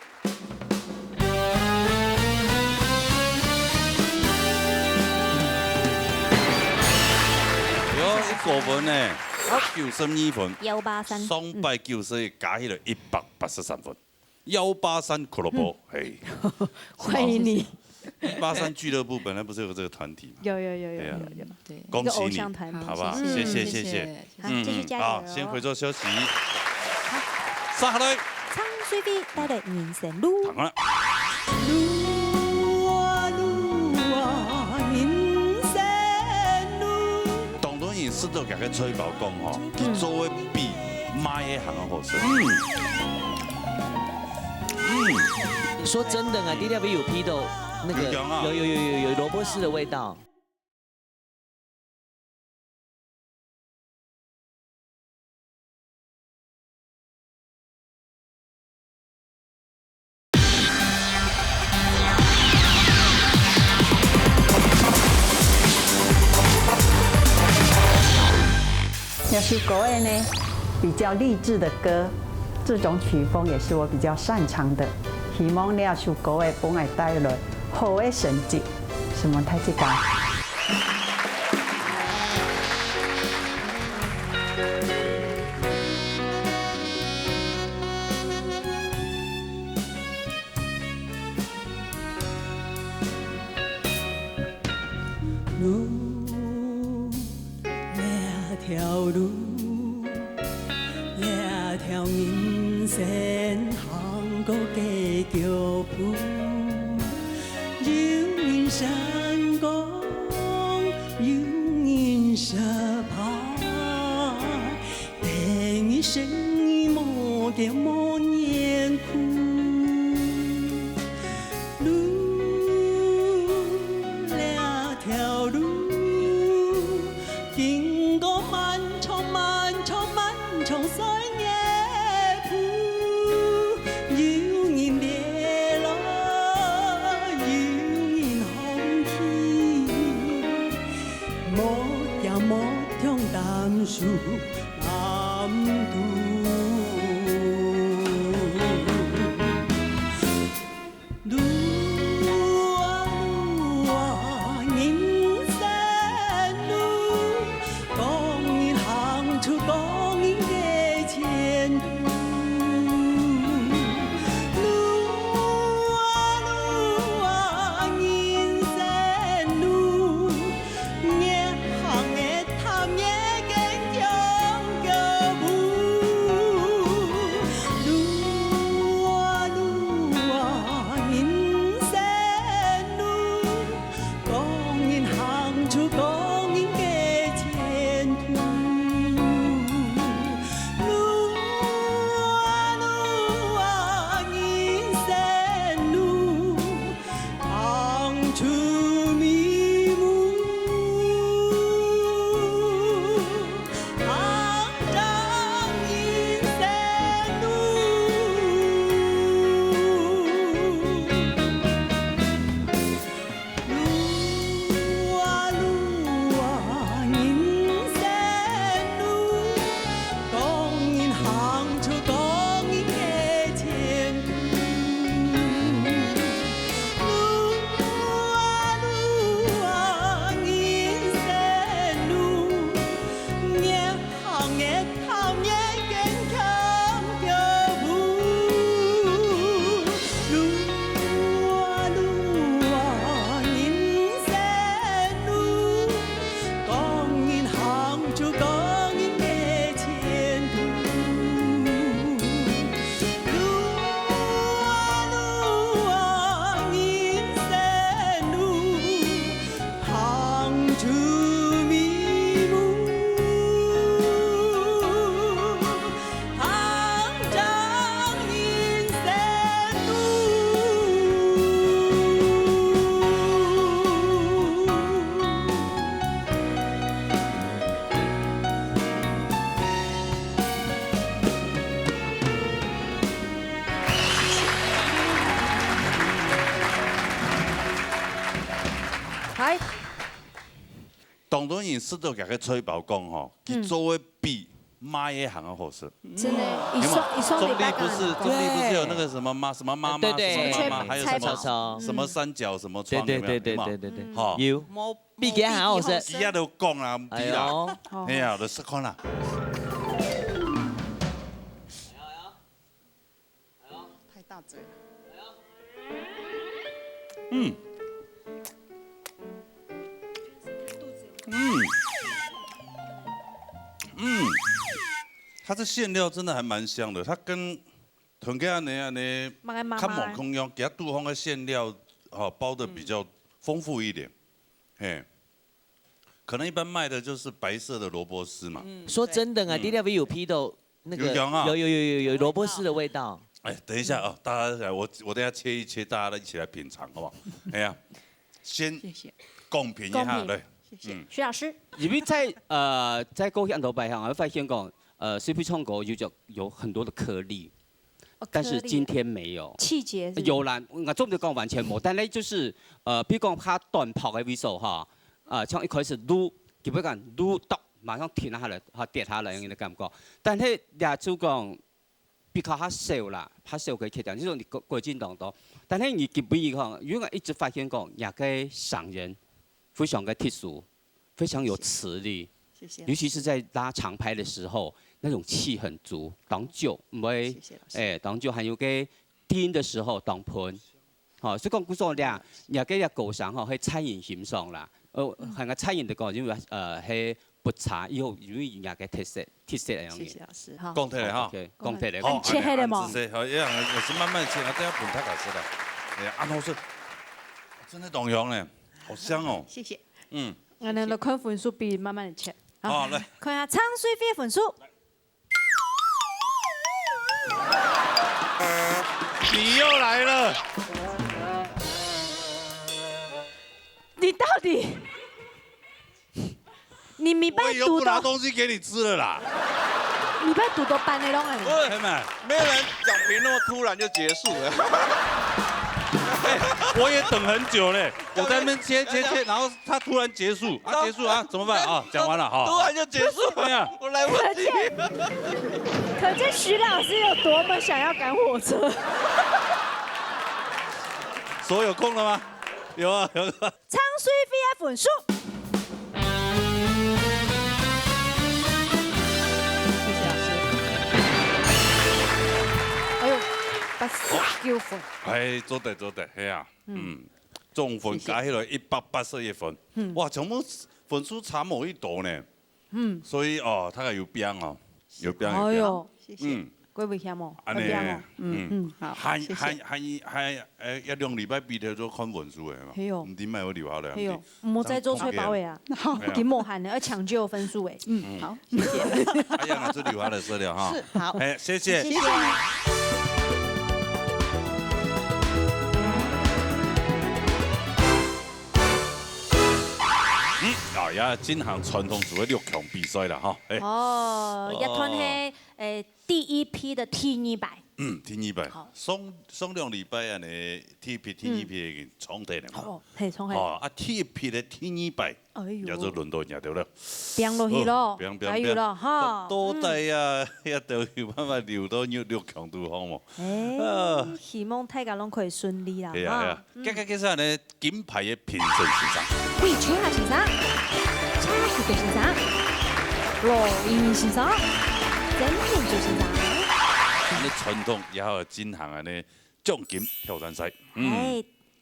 有1個分呢，92分。183。雙敗救生加起來183分。183俱樂部，嘿。歡迎你。183俱樂部本來不是有這個團體嗎？有。對。恭喜你，好不好？謝謝。好，繼續加油。好，先回座休息。上下來。唱水飛帶來人生路。躺了。當當然識到人嘅吹爆講吼，佢做嘅比買嘅行好食。說真的啊 ，DW 有批鬥那個有蘿蔔絲的味道。那首歌呢，比较励志的歌，这种曲风也是我比较擅长的。希望那首歌会帮我带来好的成绩，什么太这个。当然因适度甲佢吹爆讲吼，佢做的比妈也还要好吃。真的，一双中立不是有那个什么妈什么妈妈什么妈妈，还有什么三角什么窗，对，好，有，比佢还好吃。而家都讲啦，唔知啦，哎呀，就试看啦。太大嘴了。它这馅料真的还蛮香的，它跟豚骨安尼，看某空用，给它杜烘的馅料，包的比较丰富一点，可能一般卖的就是白色的萝卜丝嘛。说真的啊，DW 有批斗那个有萝卜丝的味道。哎，等一下啊，大家来，我等一下切一切，大家一起来品尝，好不好？哎呀，先公平一下，对。徐老师，因为在高雄头摆上，我发现讲水皮创果有很多的颗粒，但是今天没有。气节有啦，我总唔讲完全冇，但係就是比如講它斷泡嘅味素哈，像一開始滷，基本講滷到馬上停下來，跌下來咁嘅感覺。但係也就講比較較少啦，較少可以切掉，呢種你過境當中。但係你基本講，如果一直發現講，也可以賞人。非常的特殊，非常有磁力，谢谢。尤其是在拉长拍的时候，那种气很足，当酒唔会，当酒还有个听的时候当喷，好，所以讲古说咧，也个个狗上吼，喺餐饮欣赏啦，还个餐饮的讲，因为喺不茶以后，因为也个特色嚟样嘅。谢谢老师哈。讲起来哈，讲起来，好，切黑的嘛。好，一样也是慢慢切，这样滚太搞吃了。安好是，真的懂用咧。好香哦！谢谢。我哋看分数比慢慢的切。好，来看下昌水飞的分数。你又来了。你到底？你礼拜读不拿东西给你吃了啦。礼拜读都班的拢哎。没有人讲评那么突然就结束了。我也等很久嘞，我在那边切，然后他突然结束，结束啊，怎么办啊？讲完了哈，突然就结束了，我来不及。可见徐老师有多么想要赶火车。手有空了吗？有啊，有。昌水飞的分数。谢谢老师。哎呦。89分，哎，做得，系啊，总分加起来181分，哇，全部分数差某一度呢，所以他个有变哦，有变。哎呦，谢谢，各位听冇？安尼，好，还一两礼拜比头做看分数的嘛，唔点咪我留下来，哎呦，唔好再做吹保卫啊，给莫喊的要抢救分数哎，好，谢谢。哎呀，这留下来资料哈，好，哎，谢谢。也进行传统组的6强比赛了哈。哦，一团系第一批的 T200。T200。上2礼拜啊呢，T1批已經衝地了嘛。哦，係衝起。哦，T1批的T200，也就輪到人哋了。變落去咯，加油咯，哈。多底啊，一定要慢慢留到6強度好冇？希望大家攏可以順利啦。係啊。接下來呢，金牌嘅評審先生。喂，請下先生，蔡旭德先生，羅英先生，曾明珠先生。你傳統也有進行啊呢獎金挑戰賽。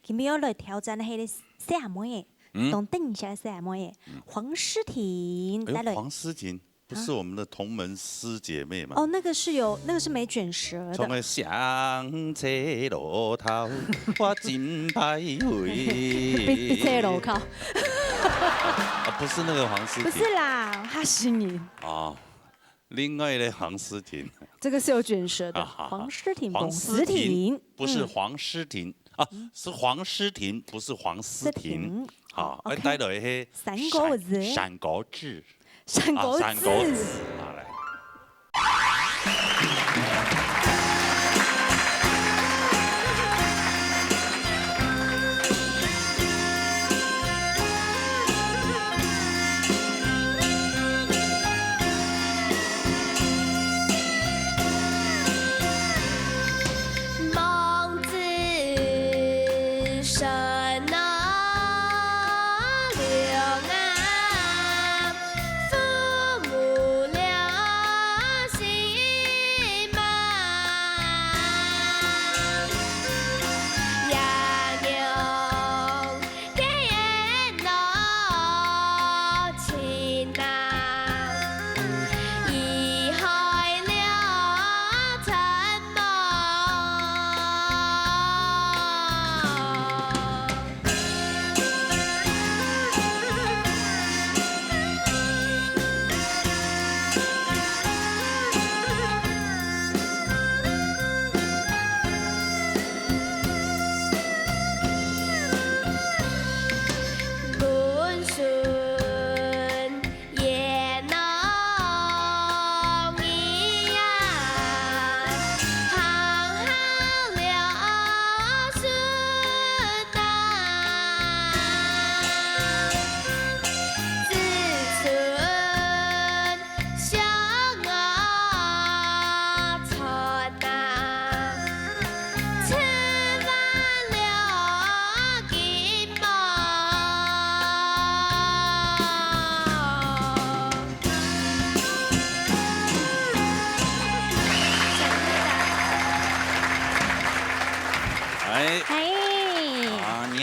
今日要來挑戰係啲什麼嘢？等等一下什麼嘢？黃詩婷帶來。黃詩婷不是我們的同門師姐妹嗎？哦，那個是沒捲舌的。從個上車路頭，我真徘徊。比車路靠。不是那個黃詩婷。不是啦，他是你。哦。另外呢，黃詩婷，這個是有捲舌的。黃詩婷，黃詩婷，不是黃詩婷啊，是黃詩婷，不是黃思婷。好，我帶來些三個字。三個字。三個字。好來。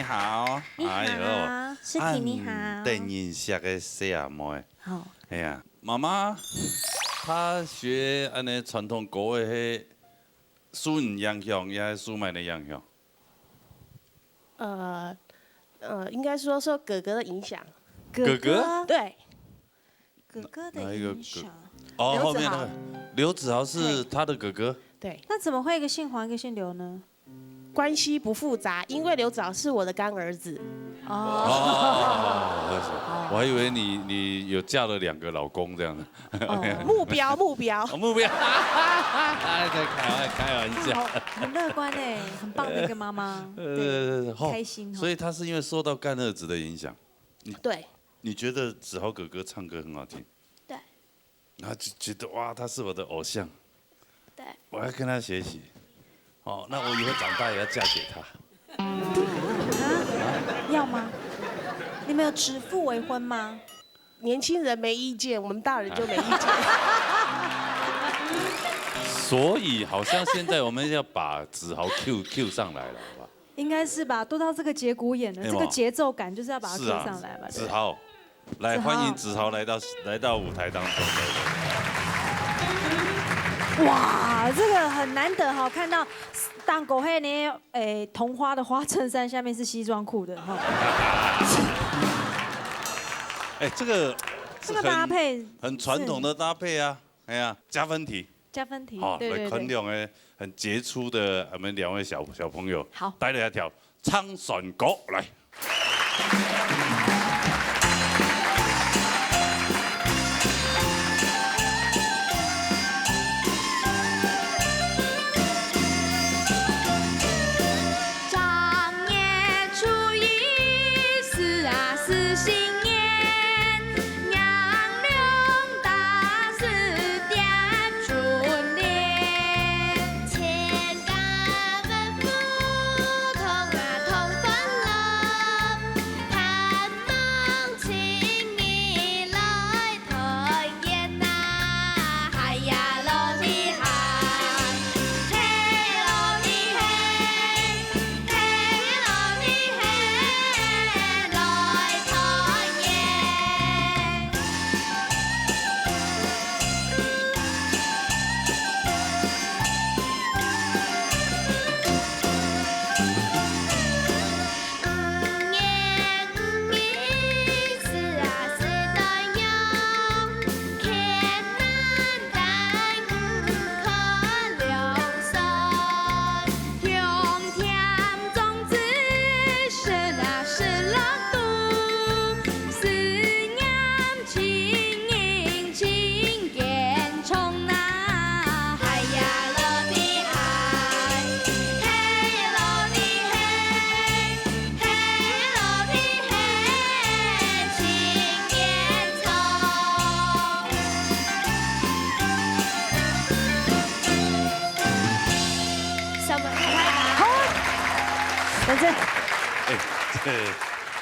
好。你好，诗婷你好。邓印象的小阿妹。好。哎呀，妈妈，她学安尼传统国的迄苏语洋向，也苏买的洋向。应该说受哥哥的影响。哥哥？对。哥哥的影响。哦，后面那个刘子豪是他的哥哥。对。那怎么会一个姓黄一个姓刘呢？关系不复杂，因为刘子豪是我的干儿子。哦，我还以为你有嫁了2个老公这样的。目标。目标。在开玩笑。很乐观哎，很棒的一个妈妈。对，开心。所以他是因为受到干儿子的影响。对。你觉得子豪哥哥唱歌很好听？对。然后就觉得哇，他是我的偶像。对。我要跟他学习。哦，那我以后长大也要嫁给他。要吗？你们有指腹为婚吗？年轻人没意见，我们大人就没意见。所以好像现在我们要把子豪 Q 上来了，好吧？应该是吧，都到这个节骨眼了，这个节奏感就是要把它 Q 上来嘛。子豪，来欢迎子豪来到舞台当中。哇，这个很难得哈，看到当狗黑呢，桐花的花衬衫下面是西装裤的哈。这个搭配很传统的搭配啊，哎呀，加分题。加分题。好，来看两个很杰出的我们2位小朋友，好，带来一条唱船歌来。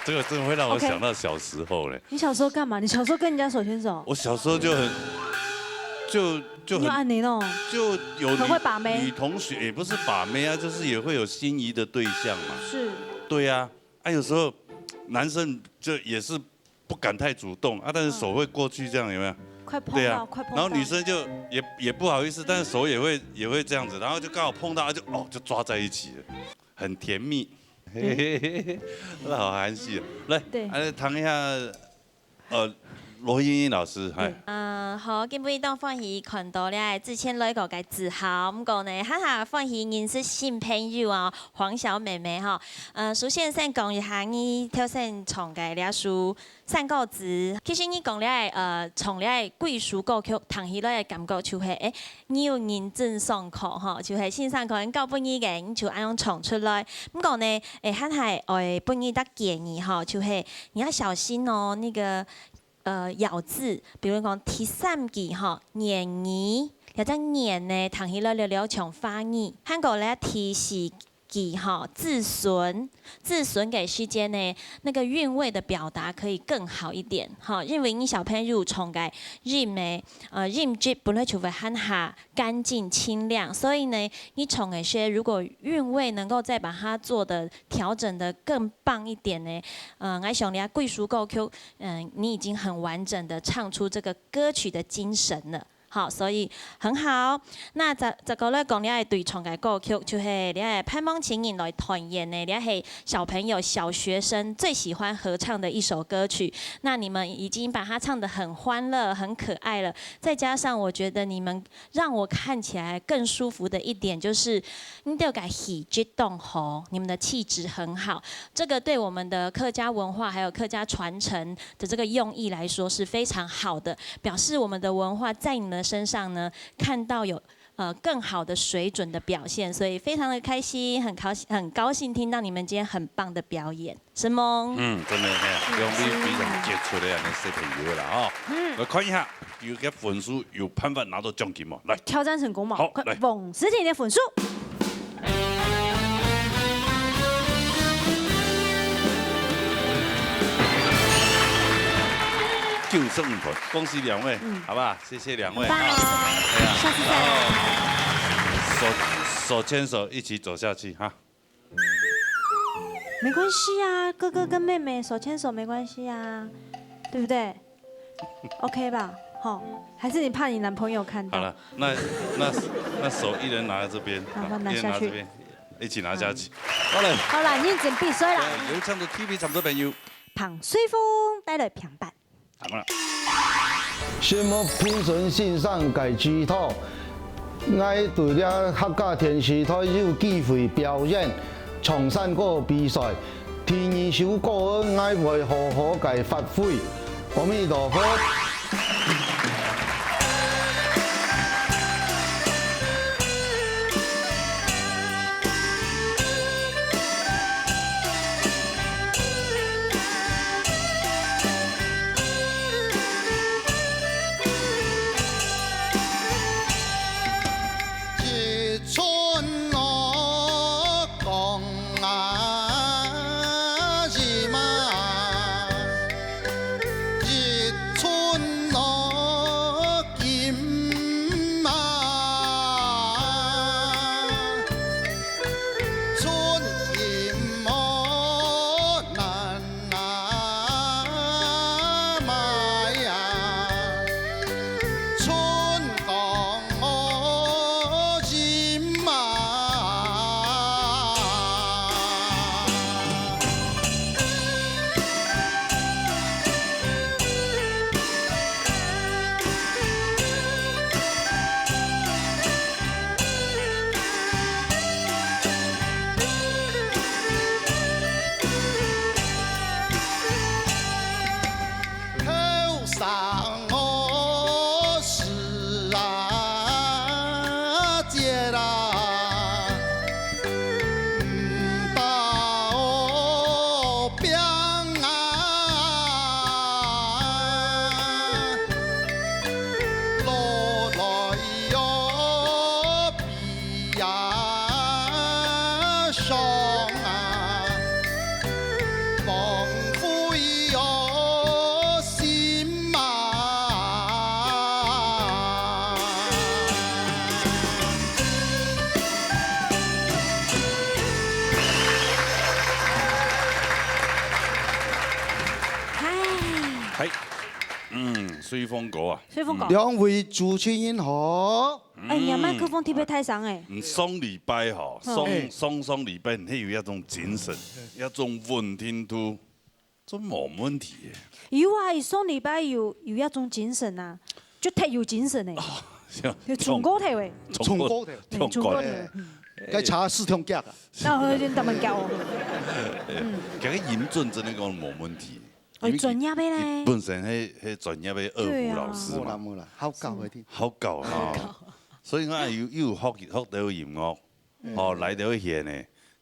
这个真的会让我想到小时候嘞。你小时候干嘛？你小时候跟人家手牵手？我小时候就很，就你有按铃哦，就有很会把妹。女同学也不是把妹啊，就是也会有心仪的对象嘛。是。对啊，有时候男生就也是不敢太主动啊，但是手会过去这样，有没有？快碰到，快碰到。然后女生就也不好意思，但是手也会这样子，然后就刚好碰到，就抓在一起了，很甜蜜。嘿嘿嘿，那好含蓄哦。来，来谈一下，罗茵茵老师，係。好，今日當歡喜看到咧之前來個嘅自豪，咁講呢，哈哈歡喜認識新朋友啊，黃小妹妹哈。首先先講一下你頭先唱嘅兩首山歌詞，其實你講咧唱咧貴屬歌曲，聽起來嘅感覺就係你要認真上課哈，就係先上課教本意嘅，你就咁樣唱出來。咁講呢，哈係本意得建議哈，就係你要小心哦，那個。咬字，比如講第三句哈，年語，有隻年呢，聽起來了像花語。香港咧第四己哈自损给时间呢，那个韵味的表达可以更好一点哈。因为你小朋友从个韵呢韵质本来就会很好，干净清亮，所以呢，你从一些如果韵味能够再把它做的调整的更棒一点呢，我想你啊贵属歌曲，你已经很完整的唱出这个歌曲的精神了。好，所以很好。那这个咧讲，你係對唱嘅歌曲，就是你係盼望請人來團演呢，你係小朋友、小學生最喜歡合唱的一首歌曲。那你們已經把它唱得很歡樂、很可愛了。再加上我覺得你們讓我看起來更舒服的一點，就是你都改喜劇動吼，你們的氣質很好。這個對我們的客家文化還有客家傳承的這個用意來說是非常好的，表示我們的文化在你們身上呢，看到有更好的水準的表現，所以非常的開心，很高興聽到你們今天很棒的表演，是嗎？真的兩位非常傑出的人嘅小朋友啦，哦，來看一下，有嘅分數有辦法拿到獎金嗎？來，挑戰成功嗎？好，來，馮思婷的分數。95分，恭喜兩位，好不好？謝謝兩位，下次再來。手牽手一起走下去哈。沒關係啊，哥哥跟妹妹手牽手沒關係啊，對不對 ？OK 吧？好，還是你怕你男朋友看到？好了，那手一人拿在這邊，拿下去，一起拿下去。好了，好啦，你準備水啦。有唱到 TV 參咗朋友，彭水峰帶來平板。好啦。節目評審欣賞該指導，愛對了客家電視台有機會表演唱山歌比賽，第二首歌愛會好好該發揮。阿彌陀佛。水風歌啊！水風歌。兩位主持人好。哎呀，麥克風貼得太上哎。雙禮拜哈，雙禮拜，你有一種精神，一種穩定度，都冇問題嘅。有啊，雙禮拜有一種精神啊，就太有精神誒。唱歌跳誒。唱歌跳。唱歌跳。該查四通腳啊。啊，你特別教我。其實音準真係講冇問題。專業嘅咧，本身係專業嘅二胡老師嘛，冇啦，好教嗰啲，好教啊！所以我要學到音樂，哦來到現呢，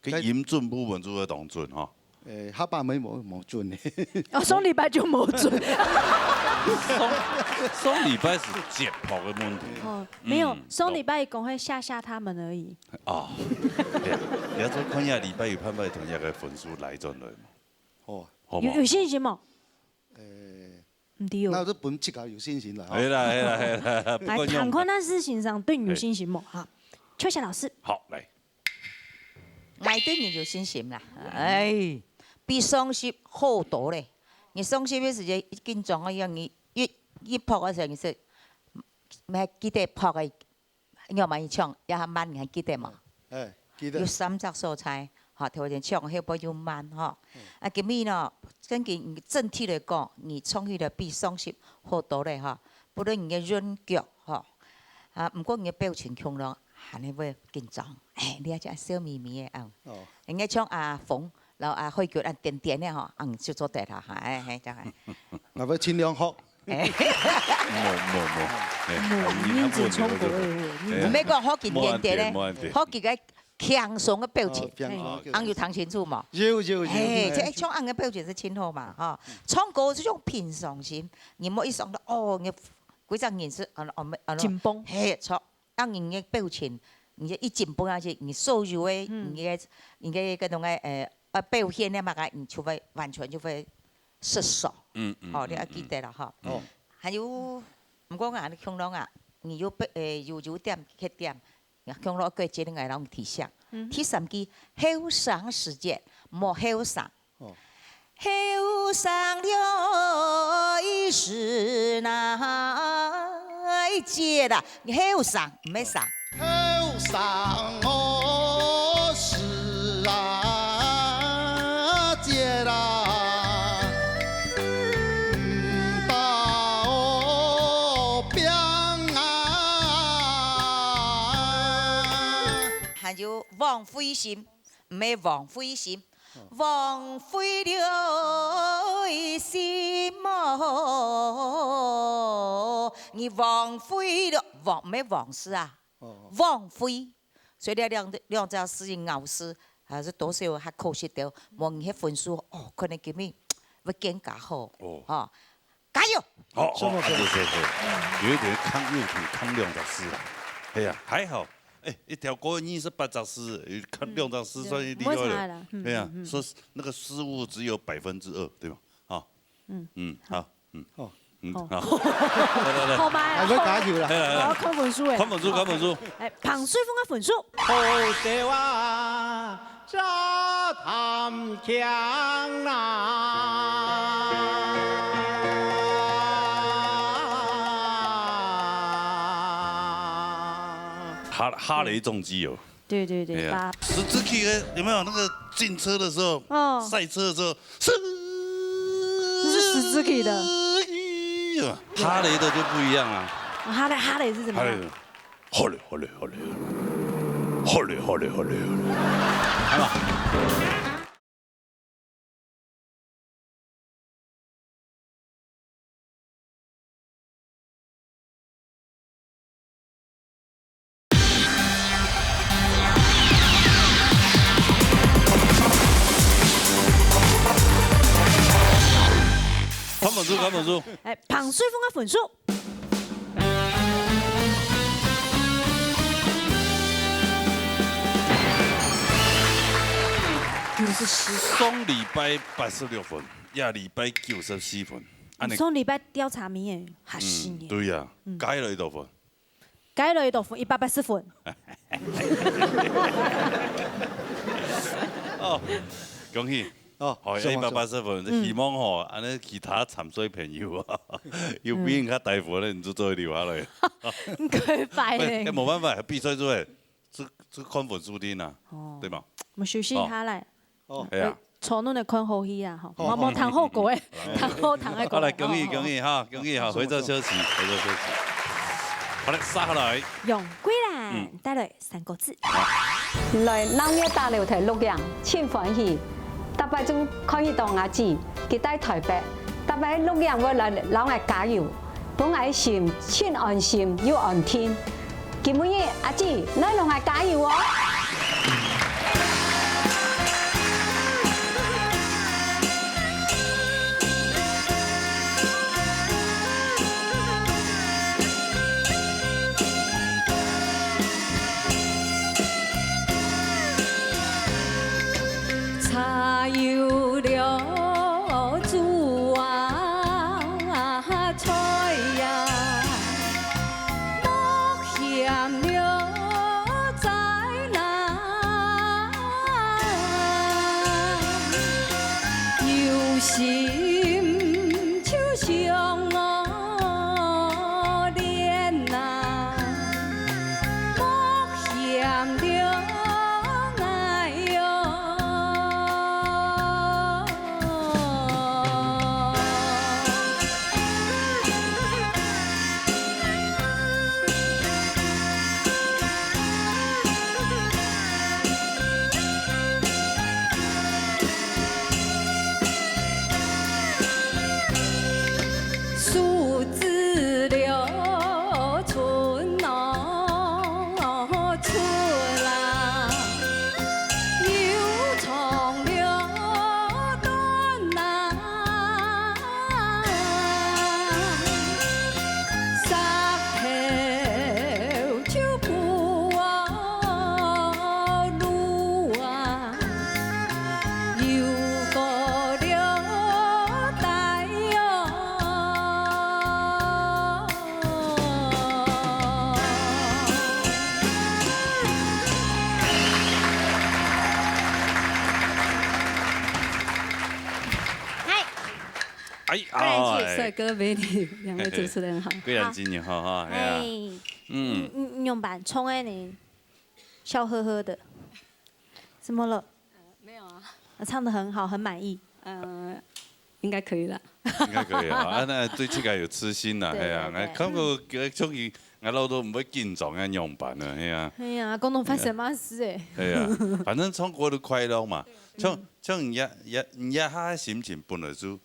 佢音準部分就要當準嗬。下巴尾冇準嘅。我雙禮拜就冇準。双礼拜是解剖的问题。哦，没有，双礼拜讲会吓他们而已。哦，你要做看下礼拜有判断同一个分数来转来嘛？哦，有信心吗？唔对哦。那就本这个有信心了。系啦。来，看看那事情上对你有信心吗？好，秋霞老师。好，来。我对你有信心啦，哎，比双十好多嘞。你双十的时间一紧张啊，样你一扑的时候，你是咪記得撲嘅，要咪唱一下慢，你還記得嘛？哎，記得。有3隻素菜，嚇，頭先唱迄部要慢嚇。啊，今日呢，根據整體來講，你唱起來比雙十好多嘞嚇。不論你嘅韻腳嚇，啊，唔過你嘅表情腔咯，係你會緊張。哎，你一隻笑眯眯嘅啊。哦。人家唱阿鳳。然後啊，開腳啊，點點咧嗬，就做對啦，係就係。我要盡量學。冇，面子衝過去。唔係講學見點點咧，學見個強壯嘅表情，要睇清楚嘛。要。即唱嘅表情是清楚嘛，哈。唱歌這種平常心，你冇一想到哦，你幾隻顏色緊繃。係錯，讓人嘅表情，你一緊繃下去，你所有嘅你嘅嗰種嘅表現咧嘛，你就會完全就會失手。哦，你要記得啦，哈。哦。還有，唔過我哋腔朗啊，你有點缺點，腔朗個節令係讓提醒。第三句後生時節莫後生。哦。後生了已是那節啦，你後生唔係生。後生我是啊節啦。還有枉費心，唔係枉費心，枉費了心哦，你枉費了枉咩枉事啊？枉費，所以兩隻事情拗事，還是多少還可惜掉，望你分數哦，可能今日會更加好哦，加油！好，謝謝。有一點抗又挺抗兩隻事啊，哎呀，還好。哎，一條歌28隻詩，看2隻詩算厲害了。對呀，說那個失誤只有2%，對嗎？好，好，好。好嘛，係佢假條啦。我看分數誒。看分數。誒，彭水峰嘅分數。好嘅話，扎談強啊！哈雷重機哦。對。Suzuki 有沒有那個進車的時候，賽車的時候，是 Suzuki 的。哈雷的就不一樣啊。哈雷是怎麼樣？哈雷。係嘛？看本書。誒，彭水峰嘅分數。雙禮拜86分，下禮拜94分。雙禮拜調查面誒，嚇死你。對呀，改了多分。改了多分，180分。哦，恭喜！哦，180分，希望吼，安尼其他參賽朋友啊，有比人較大分咧，你就做留下來。唔該拜咧。冇辦法，比賽出來，這看分數的呐，對嘛？我休息下來。哦，係啊。坐弄嚟看好戲啊，吼，我冇談好過誒，談好嘅。好來，恭喜哈，恭喜哈，回座休息。好嘞，殺下來。用歸蘭帶來3個字。原來9月大樓台錄影，千歡喜。特別仲可以當阿姊，佢喺台北，特別錄影我嚟老愛加油，本愛心千安心又安天。今日阿姊，你老愛加油哦！心手上莲啊，莫嫌着爱哟。数字留春哦春啦，又从了断啦，三头手扶我路啊，又过了台哟。帅哥美女，两位主持人好。贵人今年好哈，哎，嗯，用板冲哎你，笑呵呵的，怎么了？没有啊，唱得很好，很满意。应该可以了。应该可以啊，那对这个有痴心啦，系啊，感觉中意，我老都唔会紧张嘅样板啊，系啊。哎呀，共同拍什么事哎？系啊，反正唱歌都快乐嘛，像人家他心情本来就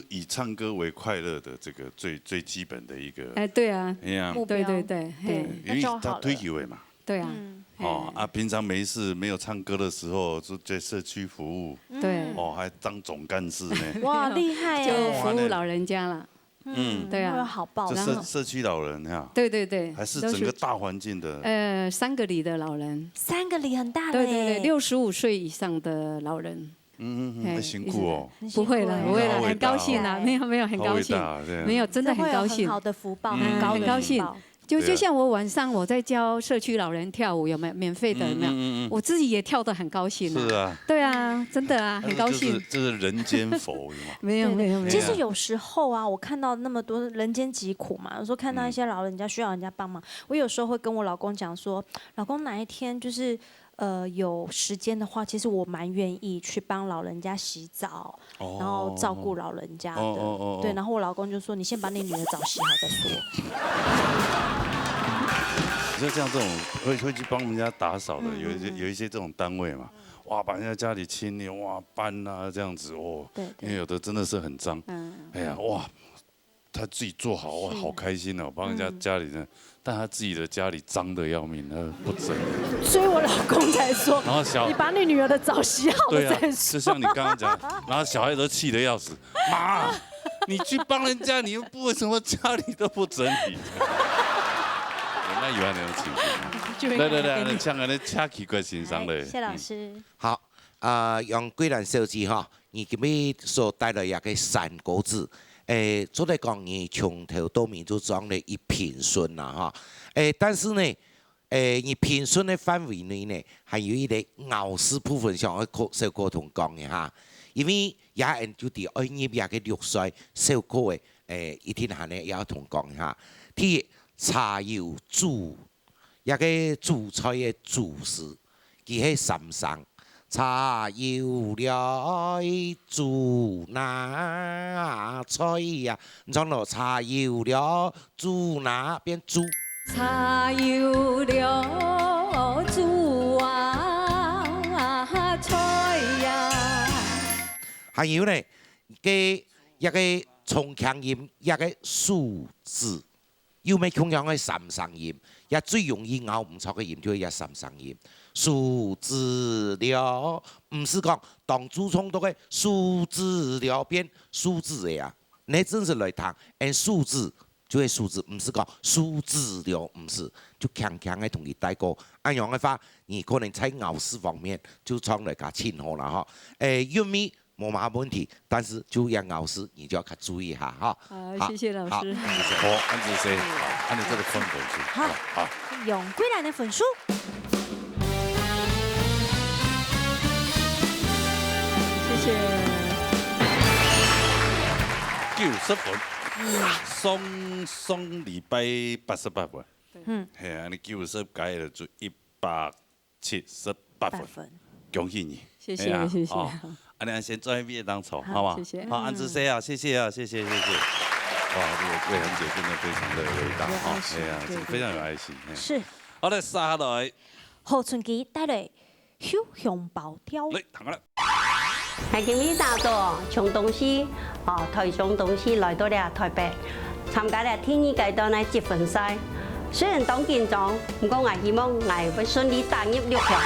以唱歌为快乐的这个最基本的一个。哎，对啊。哎呀，对对对，因为他追求的嘛。对啊。哦啊，平常没事没有唱歌的时候，就在社区服务。对。哦，还当总干事呢。哇，厉害就耶！服务老人家了。对啊。好棒。这社区老人呀。对对对。还是整个大环境的。3个里的老人。3个里很大对对对，65岁以上的老人。很辛苦哦。不会了，不会了，很高兴啊！没有，很高兴，没有，真的很高兴。很好的福报，很高很高兴。就像我晚上我在教社区老人跳舞，有没有免费的？有没有？我自己也跳得很高兴。是啊。对啊，真的啊，很高兴。这是人间佛，没有没有。其实有时候啊，我看到那么多人间疾苦嘛，有时候看到一些老人家需要人家帮忙，我有时候会跟我老公讲说，老公哪一天就是有时间的话，其实我蛮愿意去帮老人家洗澡，然后照顾老人家的。对，然后我老公就说：“你先把你女儿澡洗好再说。”就像这种会去帮人家打扫的，有一些这种单位嘛，哇，把人家家里清理，哇，搬啊这样子哦，因为有的真的是很脏，哎呀，哇，他自己做好，哇，好开心哦，帮人家家里呢，但他自己的家里脏的要命，他不整理。所以我老公才说，然后你把你女儿的澡洗好了再说。就像你刚刚讲，然后小孩都气得要死，妈，你去帮人家，你又不为什么家里都不整理？那有那种情形，来，唱个咧恰奇怪欣赏嘞。谢老师。好，用贵人手机哈，你今日所带来一个三个字，做来讲你从头到尾就讲了一平顺啦哈，但是呢，你平顺的范围内呢，还有一个咬字部分上要小哥同讲嘅哈，因為有人就啲愛業也嘅6歲小哥嘅，一天下呢也要同講下，啲茶油煮，一個煮菜嘅煮事，佢係三生。茶油了煮那菜呀，你講咯，茶油了煮那邊煮。茶油了煮啊菜呀。還有呢，一個重強音，一個數字，要咩同樣嘅三聲音，也最容易咬唔錯嘅音就係一三聲音。數字了，唔是講當主創到嘅數字了變數字嘅啊，你真是來談，按數字就係數字，唔是講數字了，唔是，就強強嘅同佢帶過。按樣嘅話，你可能在咬字方面就創嚟加清楚啦嗬。因為冇乜問題，但是就要咬字，你就要較注意一下哈。好，謝謝老師。好，按住先，按你這個分回去。好，用歸來的分數。謝謝。90分，双礼拜88分。系啊，你90改了就178分，恭喜你！谢谢谢谢。啊，你先专业毕业当丑，好吗？谢谢。好，安志 C 啊，谢谢啊，谢谢。哇，这个桂恒姐真的非常的伟大哈，哎呀，非常有爱心。是。好来，下来。何春琪带来小熊包雕。来，躺下来。係今日大早從東西台中東西來到了台北，參加了第二階段的積分賽。雖然當緊張，不過我希望我會順利打入6強。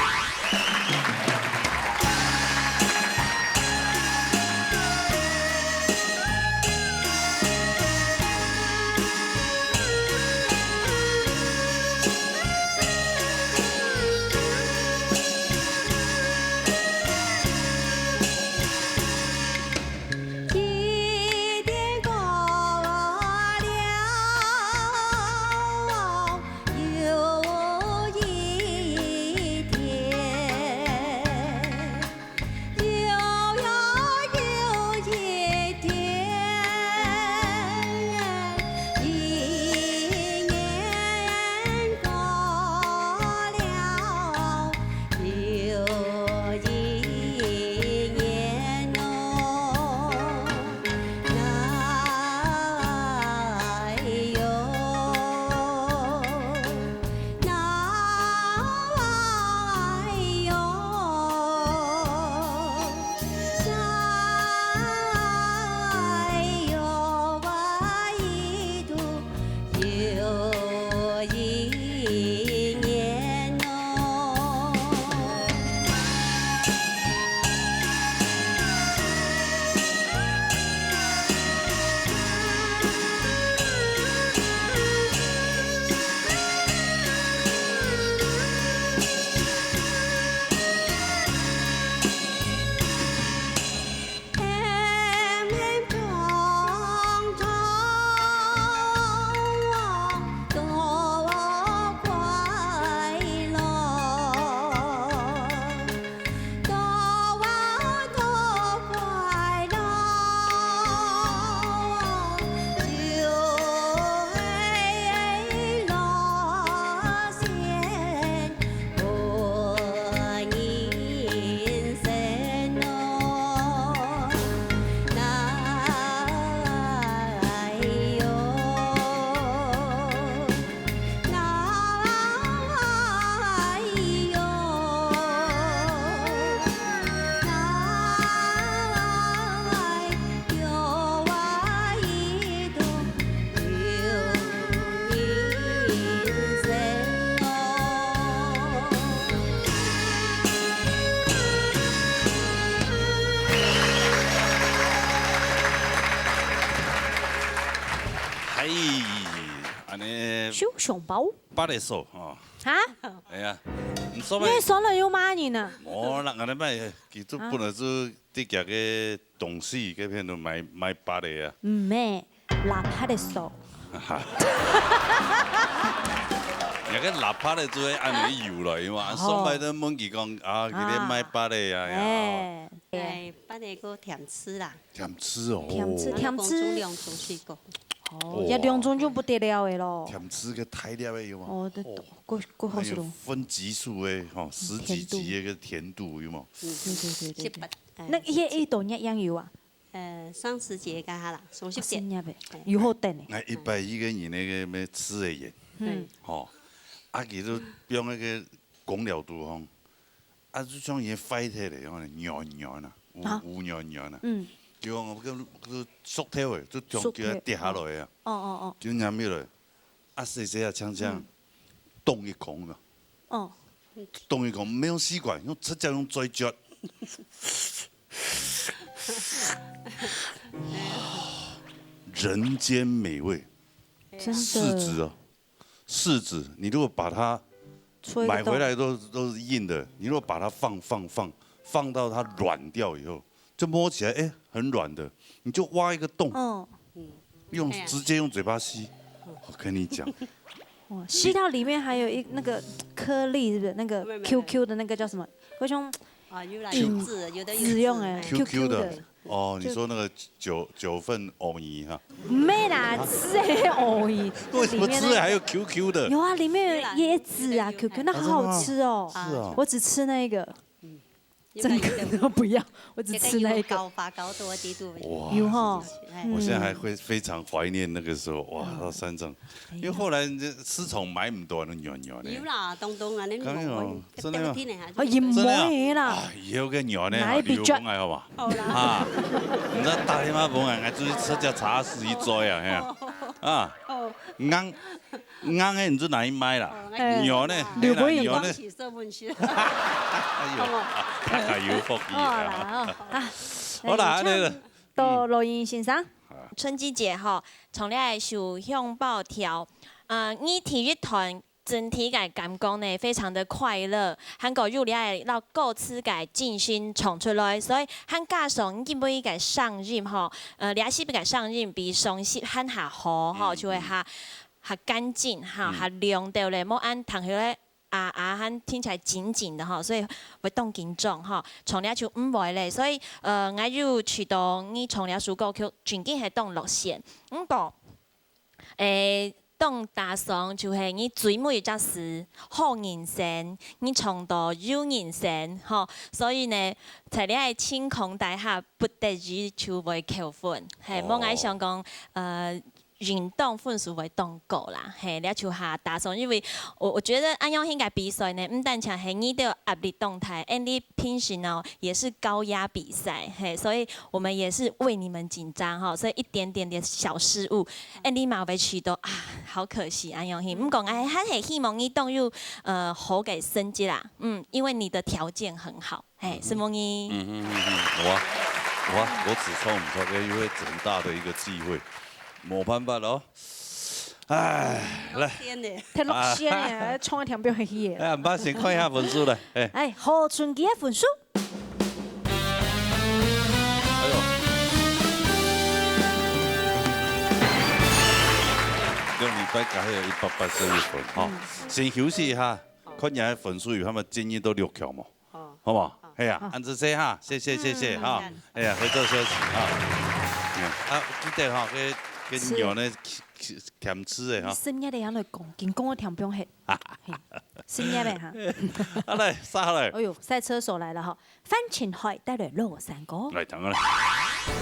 小熊包。8个数哦。哈？哎呀，唔所你算了有骂你呢？我人安尼买，其实本来就啲夹个东西，嗰片都买8个啊。唔咩，8个数。哈。人家8个做安尼油来嘛，所买都问佢讲啊，佢哋买8个啊。哎，8个个甜吃啦。甜吃哦。甜吃，甜吃。2种水果。哦，一2种就不得了的咯。甜吃个太了的有嘛？哦，够好吃咯。分级数的吼，10几级的个甜度有嘛？对。那一度一样有啊？30节加下啦，30节。有好等的。哎，120个人那个咩吃的盐，吼，啊，佢都用那个讲了度吼，啊，就将嘢飞起来，吼，软啦，有软啦。叫我佢缩条的，就从叫跌下来啊。哦。就ram起来，啊，细细啊，呛冻一孔嘛。哦。冻一孔没有吸管，用直接用嘴嚼。人间美味，柿子哦，柿子，你如果把它买回来都是硬的，你如果把它放到它软掉以后，就摸起来很软的，你就挖一个洞，直接用嘴巴吸。我跟你讲，吸到里面还有那个颗粒，是不是？那个 QQ 的那个叫什么？那种有啦，有籽，有的籽用哎 ，QQ 的，哦，你说那个九份藕泥哈？没啦，吃的藕泥。为什么吃的还有 QQ 的？有啊，里面有椰子啊 ，QQ， 那好好吃哦。是啊。我只吃那个。整个都不要，我只吃那一个。发高多啲度。哇，有哈。我现在还会非常怀念那个时候，哇，到山上，因为后来这吃虫买唔到那鸟鸟的。有啦，东啊，你冇。真的吗？啊，也冇啦。以後嘅鳥呢，有講係好嘛？好啦。啊，唔得打電話幫人，我出去吃隻茶試一載啊，係啊。啊。啱嘅唔知哪一買啦。鳥呢？鳥呢？太有福氣啦！好啦，到錄音先生。春季節吼，從你受向報條，你體育團整體嘅感覺呢，非常的快樂，韓國入嚟讓各次嘅盡心衝出來，所以韓加上你每個上任吼，你是不個上任比上時韓下好吼，就會下乾淨哈，下亮掉咧，冇按同學咧。和聽起來緊緊的哈，所以會動緊張哈，從了就唔會咧，所以我要去到你從了首歌曲全景係動落線，個動打上就係你最美則是好人生，你從到有人生哈，所以呢，在你係晴空底下不得已就會扣分，係冇愛想講運動分數會當高啦，係你就下打上，因為我覺得安陽興嘅比賽呢，唔單止係你的壓力動態，你平時呢也是高壓比賽，係，所以我們也是為你們緊張哈，所以一點點的小失誤，你嘛會去到啊，好可惜安陽興，唔講還係希望你動入好嘅成績啦，因為你的條件很好，係，是冇你。我只衝唔出嘅，因為整大的一個機會。冇辦法咯，唉，來，太落線咧，衝一條表係嘢。唔怕，先看一下分數嚟。何春琪嘅分數。哎呦，兩禮拜加起來181分，哈，先休息一下，看人家分數有他們建議都6強嘛，好嘛？係啊，按住先哈，謝謝哈，哎呀，回頭休息哈，記得哈，跟鳥呢鉗吃的哈。深夜的樣來講，見講我條表係，深夜的哈。好嚟，殺嚟。哎呦，賽車手來了哈，范前海帶來落山歌。嚟等我嚟。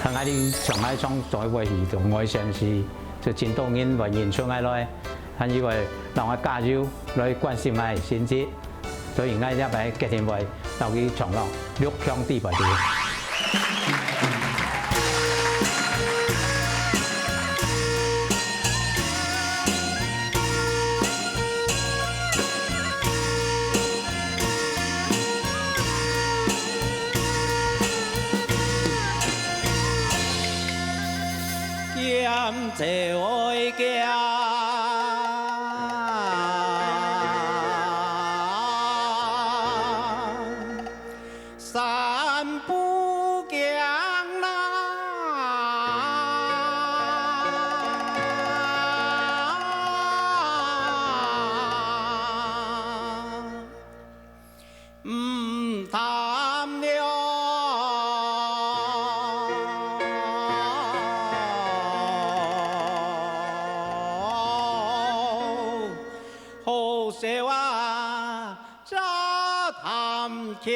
喺我哋上海廠在為兒童愛上市，就見到人為演出來，係因為讓我加油來關心埋先知，所以我一擺決定為留佢長浪6強啲排啲。這愛家，三不強啦，唔貪了。強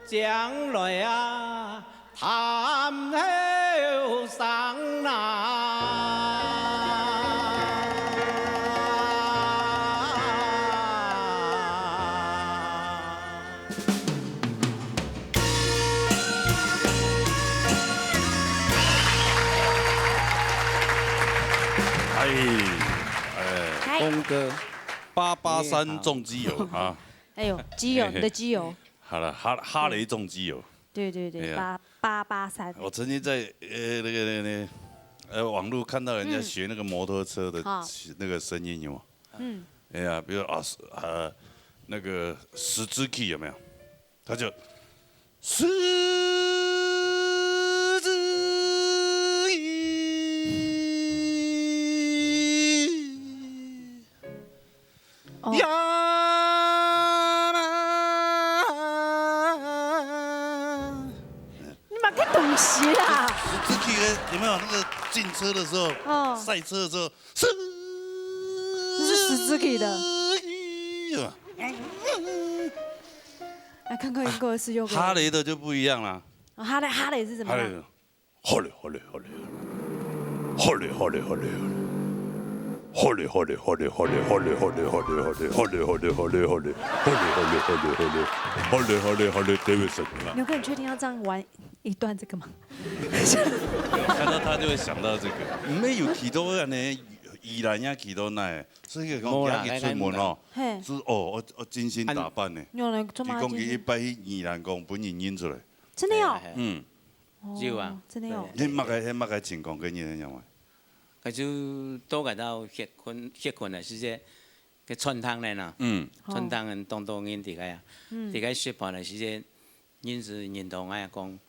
将来啊，谈后生呐。峰哥，883重机油啊！哎呦，机油，你的机油。好了，哈雷重机油。对对对，883。我曾经在那个网络看到人家学那个摩托车的那个声音有吗？嗯。哎呀，比如那个Suzuki有没有？他就呀你妈个东西啦！Suzuki 有没有那个进车的时候，赛车的时候，是 Suzuki 的。来看看一个是用哈雷的就不一样啦。哈雷是什么？哈雷。牛哥，你确定要这样玩一段这个吗？看到他就会想到这个。没有几多人呢，宜兰也几多呢，所以讲今日出门哦，是我精心打扮呢。伊讲伊一摆去宜兰讲本人演出来。真的有？嗯。有啊，真的有。你乜个情况跟你样嘛？佢就多个到血困的是这个春汤的呐，春汤人当因伫个啊，伫个雪盘的是这，因是认同啊讲，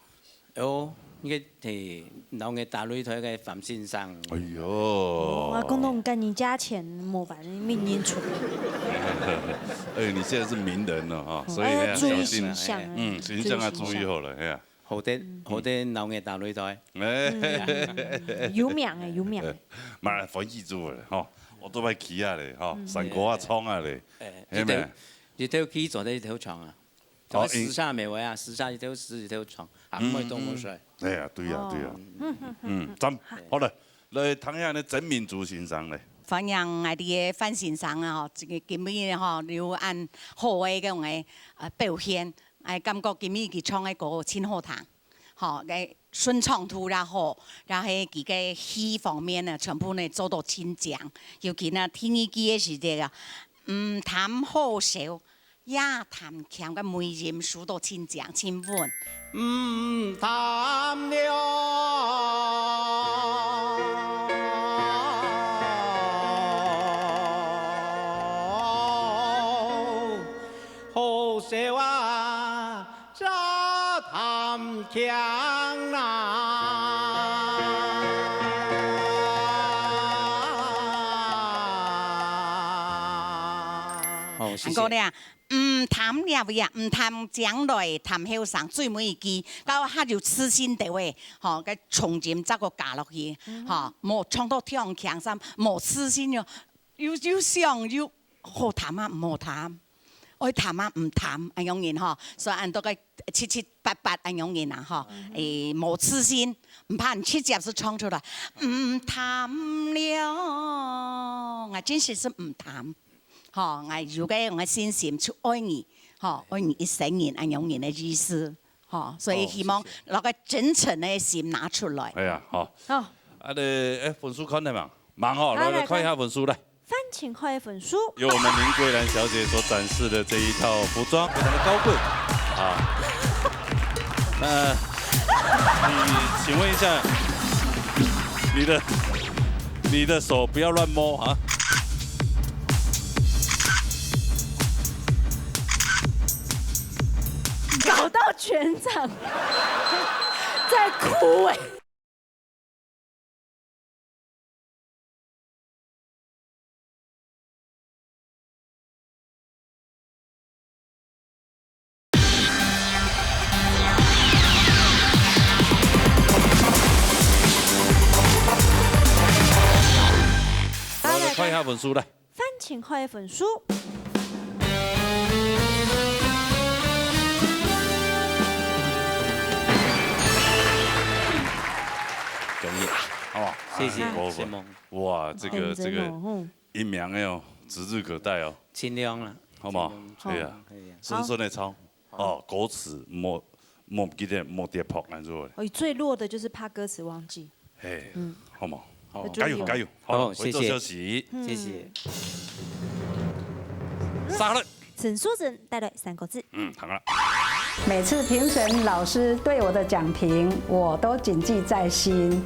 哦，你个摕老个大擂台个phạm先生。哎呦！我公公跟你加钱，莫把你命演出。哎，你现在是名人了哈，所以要小心形象。形象要注意好了，哎呀。好啲老嘅大擂台，有名嘅，有名嘅。马来翻译做嘞，吼，我都买起啊嘞，吼，山歌啊，冲啊嘞，係咪？一條機坐喺一條床啊，同時下未位啊，時下一條床，唔可以當冇水。哎呀，對呀，真好嘞，來睇下你真民族欣賞嘞。反正我哋嘅范先生啊，吼，今日吼要按好嘅嗰個表現。哎，感覺今日佢唱嘅歌真好聽，吼，嘅順暢度也好，然後佢嘅戲方面呢，全部呢做到真正。尤其呢聽佢嘅時節啊，唔談好笑，也談強嘅每音數都真正真穩。唔談了。好笑啊！谈强啊！安哥咧，唔谈了位啊，唔谈将来，谈后生最尾一句，到他就痴心地位，吼，个从前再个加落去，吼，冇唱到跳强三，冇痴心又想又好谈啊，唔好谈。愛談啊，唔談咁樣嘅嗬，所以按到個778咁樣嘅啦嗬，冇痴心，唔怕你7節是唱出來，唔談了，我真是唔談，嗬，我如果我先禪出愛你，嗬，愛你一生年咁樣嘅意思，嗬，所以希望攞個真誠嘅心拿出來。係啊，好，啊你本書看得嘛？蠻好，來看一下本書來。范请快粉书，由我们林桂兰小姐所展示的这一套服装，非常的高贵啊。你请问一下，你的手不要乱摸啊。搞到全场在哭哎。看一下本书来。范请看一本书。谢谢国谢梦文，哇，这个音名的哦，指日可待哦，尽量啦，好不好？可以啊，顺顺的抄哦，歌词莫记得莫跌破，安做。最弱的就是怕歌词忘记。嘿，好吗？好，加油加油！好，谢谢，休息，谢谢。杀了。陈淑贞带来3个字。好了。每次评审老师对我的讲评，我都谨记在心。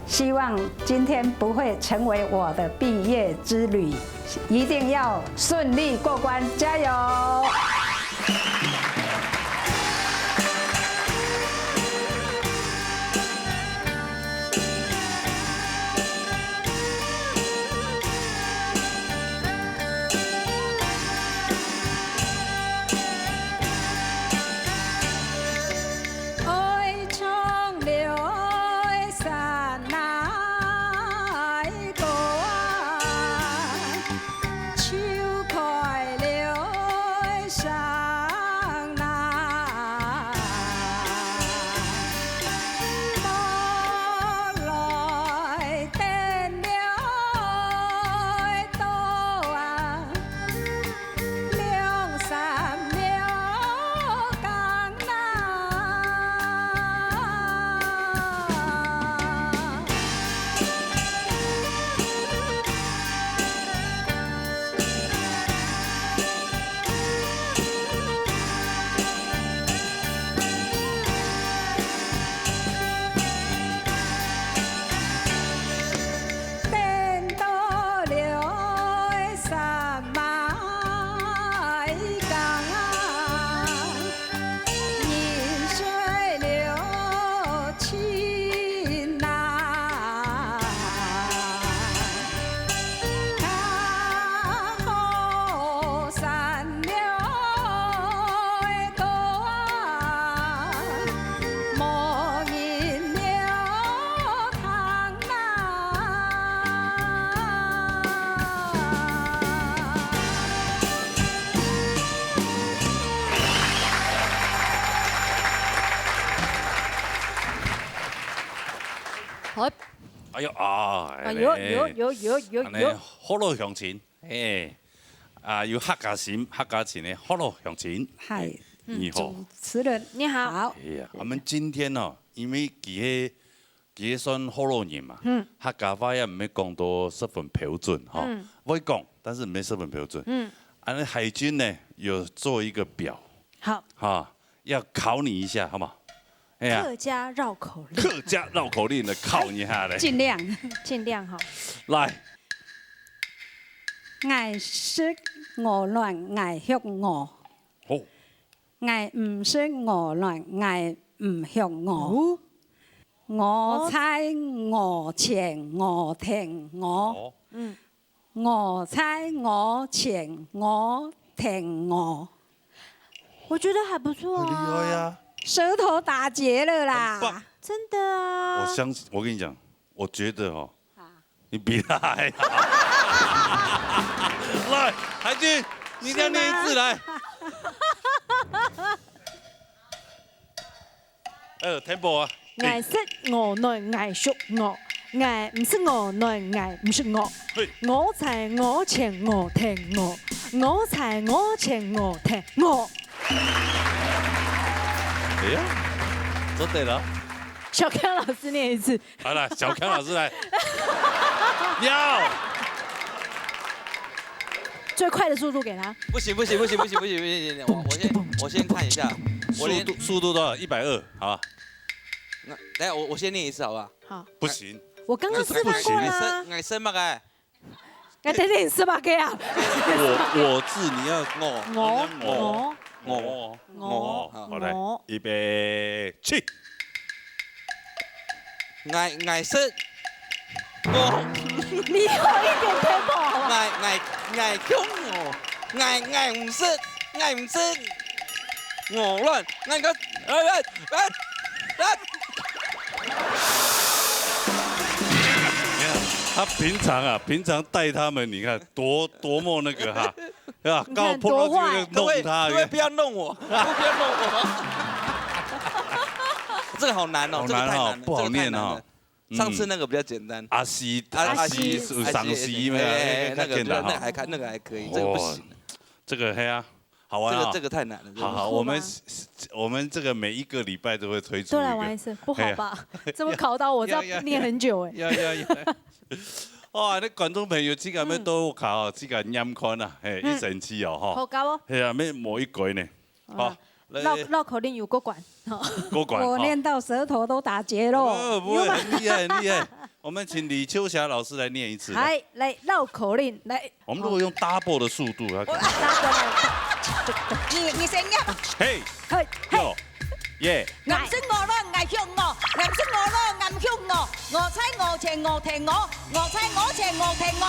希望今天不会成为我的毕业之旅，一定要顺利过关，加油！哎呦啊！有，好路向前，有客家琴的好路向前。嗨，你好，主持人你好。哎呀，我们今天哦，因为佢算好路人嘛，客家话也唔係講到10分標準哈，會講，但是唔係10分標準。安尼海軍呢有做一個表，好，哈，要考你一下，好嗎？哎呀，客家绕口令。客家绕口令的考你下嘞。尽量哈。來，愛識我亂愛學我，好，愛唔識我亂愛唔學我，我猜我前我聽我，我猜我前我聽我，我覺得還不錯啊。厲害呀！舌頭打結了啦，真的啊！我相信，我跟你講，我覺得哦，你比他還好。來，海軍，你再念一次來。tempo 啊！愛識我內愛熟我，愛唔識我內愛唔識我。我猜我前我聽我，我猜我前我聽我。哎呀，做對了。小康老師念一次。好了，小康老師來。要。最快的速度給他。不行，我先看一下。速度多少？120，好吧。那等下我先念一次，好不好？好。不行。我剛剛示範過啦。愛生嘛該。等你示範給啊。我字你要我，好來，預備起。愛生我。你有一點 tempo 好嗎？愛強我，愛唔識我亂，愛個他平常帶他們，你看多麼那個哈，對吧？剛好碰到這個弄他，各位不要弄我，這個好難哦，好難哦，不好念哦。上次那个比较简单。阿西有赏西没有？那个还可以，这个不行。这个黑啊，好玩啊！这个太难了。好，我们这个每一个礼拜都会推出。都来玩一次，不好吧？这么考到我，这要练很久哎。要。哇！你观众朋友只敢要多考，只敢眼看啊，嘿，1星期哦，哈。好高哦。係啊，咩摸一鬼呢？好。绕口令有够管，我练到舌头都打结了。不会，很厉害。我们请李秋霞老师来念一次。来绕口令来。我们如果用 double 的速度，你先念。嘿，哟，耶。岩升我咯，岩向我，岩升我咯，岩向我，我猜我斜我踢我，我猜我斜我踢我。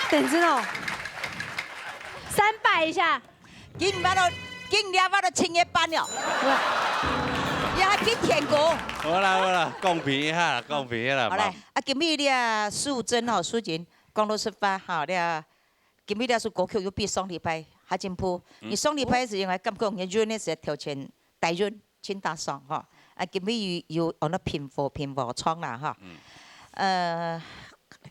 点子哦。300一下，今年我都青一班了，也还比天高。好啦，公平一下，公平一下。好嘞，今日咧素贞吼，素贞公路出发吼咧，今日咧是歌曲又比上礼拜还进步。你上礼拜是因为感觉你润呢是条件大润，请打上吼。今日又按那平和唱啦哈。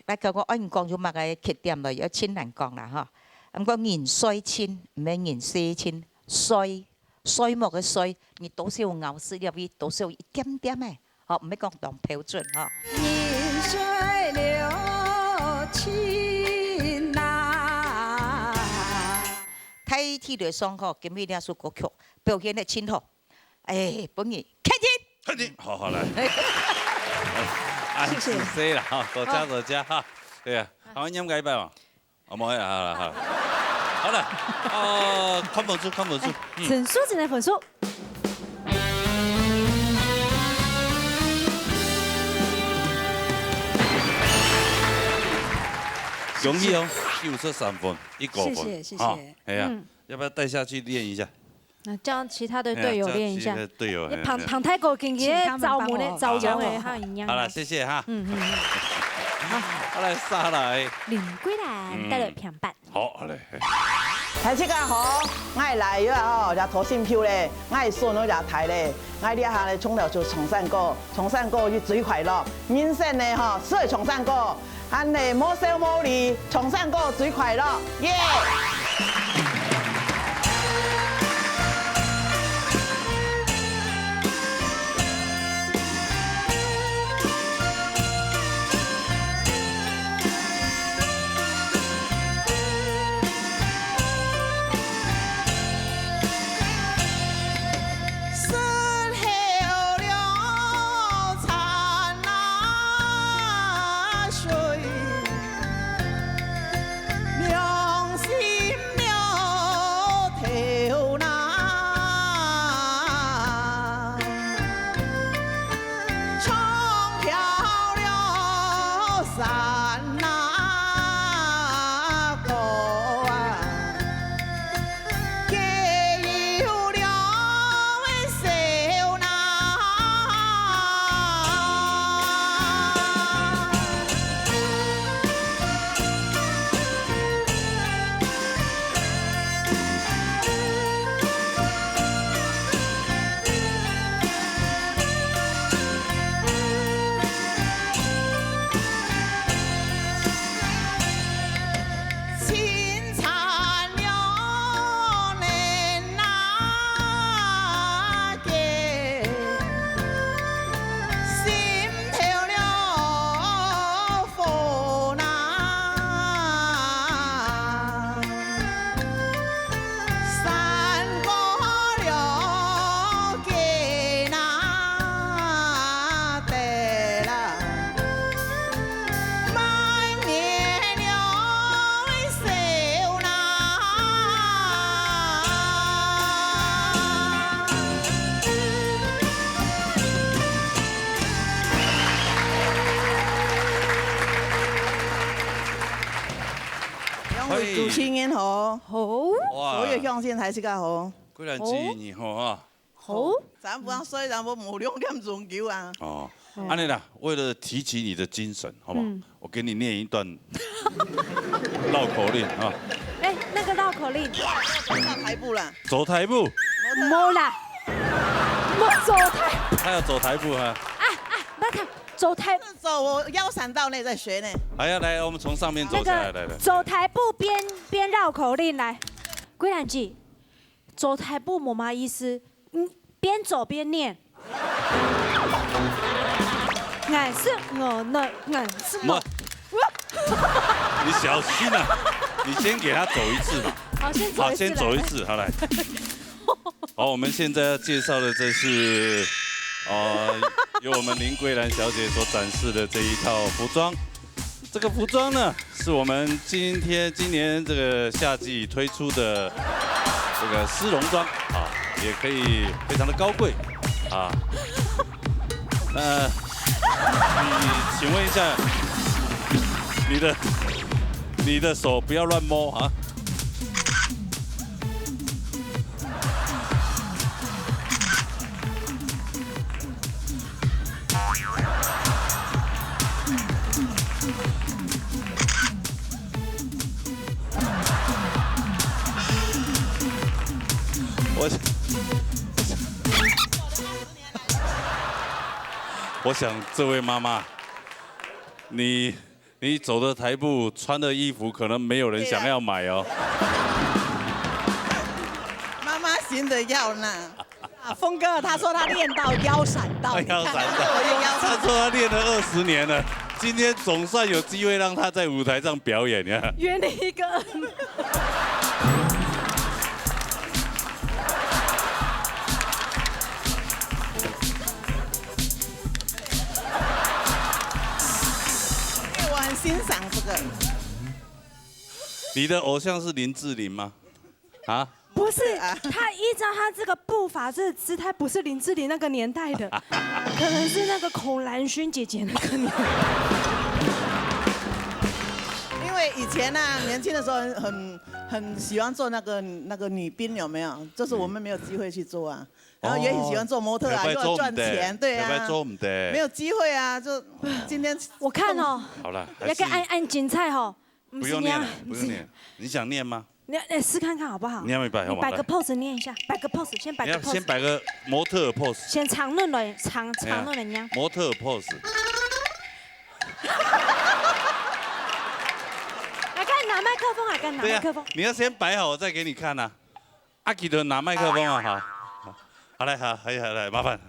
来講我按講咗乜嘅缺點咪有千難講啦哈。咁講言衰千，唔係言四千，衰莫嘅衰，你多少咬死入去，多少一點點嘅，哦唔係講當標準哈。年衰了千呐，睇體嚟上嗬，今日呢首歌曲表現得真好，本人開天，好來。謝謝啦，多謝哈，對啊，好音樂一拜嘛，好冇啊，好啦，看本書，整數只能分數。容易哦，93分，1個分，謝謝。係啊，要不要帶下去練一下？那叫其他的隊友練一下。隊友。旁太過經嘅招門咧，招樣嘅還有營養。好了，謝謝哈。好來沙來。林桂蘭帶來平板。好嘞。大家好，我來咗吼，就土性票咧，我孫咗就睇咧，我呢下咧從頭做崇山歌，崇山歌要最快樂，人生咧吼，所以崇山歌，俺哋冇笑冇離，崇山歌最快樂，耶！主持人好，所有鄉親大家好。果然支持你好啊。好。咱不讓衰，咱不冇2點鐘叫啊。哦，安妮啦，為了提起你的精神，好不好？我給你念一段繞口令啊。那個繞口令。走台步啦。走台步。冇啦。我走台，他要走台步哈。那他走台走，我腰闪到内在学呢。哎呀，来，我们从上面走下来，来。走台步边绕口令来，桂兰姐，走台步么嘛意思？边走边念。俺是我呢，俺是我。你小心啊！你先给他走一次嘛。好，先走一次，好来。好，我们现在要介绍的这是，由我们林桂兰小姐所展示的这一套服装。这个服装呢，是我们今年这个夏季推出的这个丝绒装啊，也可以非常的高贵啊。那请问一下，你的手不要乱摸啊。我想这位妈妈，你走的台步，穿的衣服，可能没有人想要买哦。妈妈行得要呢。峰哥他说他练到腰闪到，腰闪到，他说他练了20年了，今天总算有机会让他在舞台上表演呀。圆了一个。欣赏这个，你的偶像是林志玲吗？啊？不是，他依照他这个步伐、这个姿态，不是林志玲那个年代的，可能是那个孔兰勋姐姐那个年代。因为以前呢，年轻的时候很喜欢做那个女兵，有没有？就是我们没有机会去做啊。然后也很喜欢做模特啊，又要赚钱，对啊，没有机会啊，就今天我看哦，好了，要跟按芹菜吼，不用念了，不用念，你想念吗？你试看看好不好？你要没摆好吗？摆个 pose 念一下，摆个 pose， 先摆个 pose， 先摆个模特 pose， 先长嫩的长嫩的娘，模特 pose。来看拿麦克风，还敢拿麦克风？你要先摆好，我再给你看呐。阿基的拿麦克风啊，好。好来，好，来，麻烦。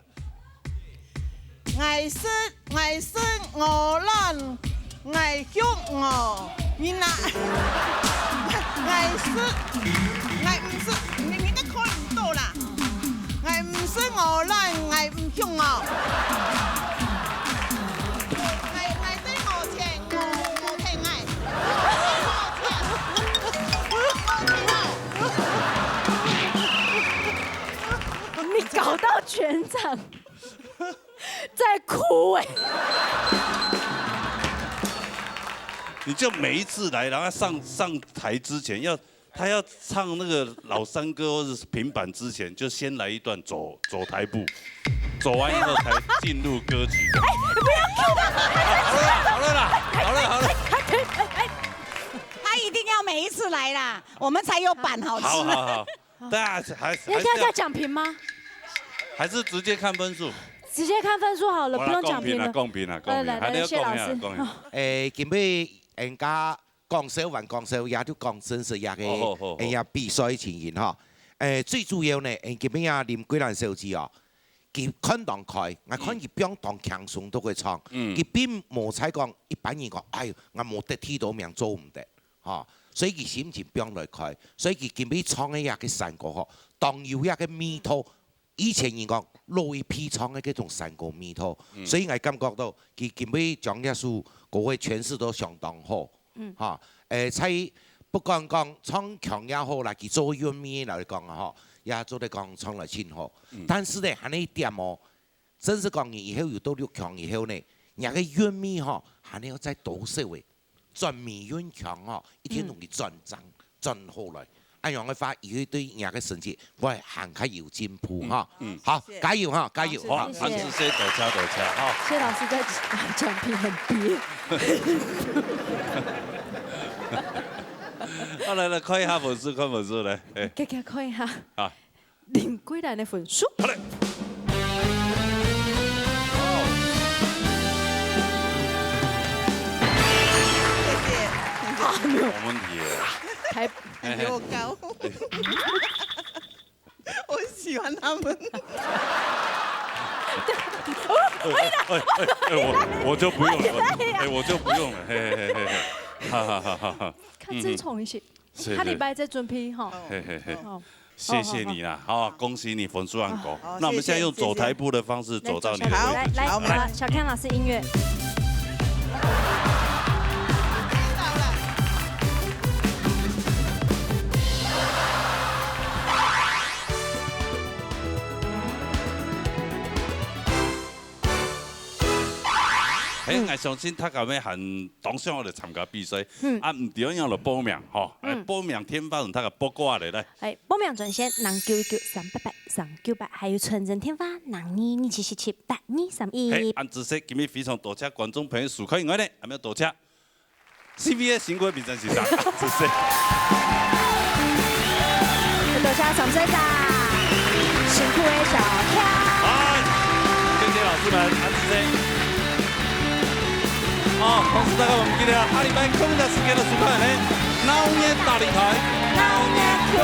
爱说我烂，爱凶我，你那，爱唔说，你都看唔到啦，愛唔說我啦，愛唔凶我，愛對我情，我聽愛，你搞到全場在哭哎！你就每一次来，然后上台之前他要唱那个老山歌或者是平板之前，就先来一段走台步，走完以后才进入歌曲。哎，不要 Q 他！好了，他一定要每一次来啦，我们才有板好吃。好，大家还要讲评吗？还是直接看分数？直接看分数好了，不用讲评了。公平啊！来，谢老师。今日人家講笑還講笑，也都講真實也嘅，也比賽情形嚇。最主要呢，今日啊林桂蘭小姐哦，佢看當開，我看佢表當輕鬆都會唱，佢並冇採講一般人講，哎，我冇得睇到命做唔得嚇，所以佢心情表來開，所以佢今日唱嘅也嘅山歌嗬，當有一個味道。以前人講老一批唱嘅嗰種山歌味道，所以我感覺到佢今日講一首歌嘅詮釋都相當好，嚇在不講唱強也好啦，佢做韻味嚟講啊，也做得講唱來真好。但是呢，係呢一點哦，真是講以後要到六強以後呢，人嘅韻味嗬，係你要再多些嘅，轉味韻強哦，一天容易轉好來。按樣嘅話，以後對人嘅成績會行開有進步哈。好，加油哈，加油！好，還是先抖車哈。謝老師在講評很憋。好來，看一下分數，來。給看一下。啊。林桂蘭的分數。好嘞。没问题耶。台比我高，我喜欢他们。我就不用了，我就不用了，嘿嘿嘿嘿，哈。看真宠一些，下礼拜再准备哈。嘿嘿嘿。谢谢你啦，好，恭喜你分数很高。那我们现在用走台步的方式走到你的位置。来，小康老师音乐。我相信他咁样很当上我哋参加比赛，唔对样就报名吼，报名天发他个报过嚟咧。报名专线0919383938，还有纯正天发0227778231。按知识，今日非常多谢观众朋友收看以外咧，还要多谢 CBA 新贵评审先生，知识。多谢陈社长，辛苦的小跳。谢谢老师们，按知识。同时大家我们记得下礼拜空的时间的收看呢，老年大擂台，老年空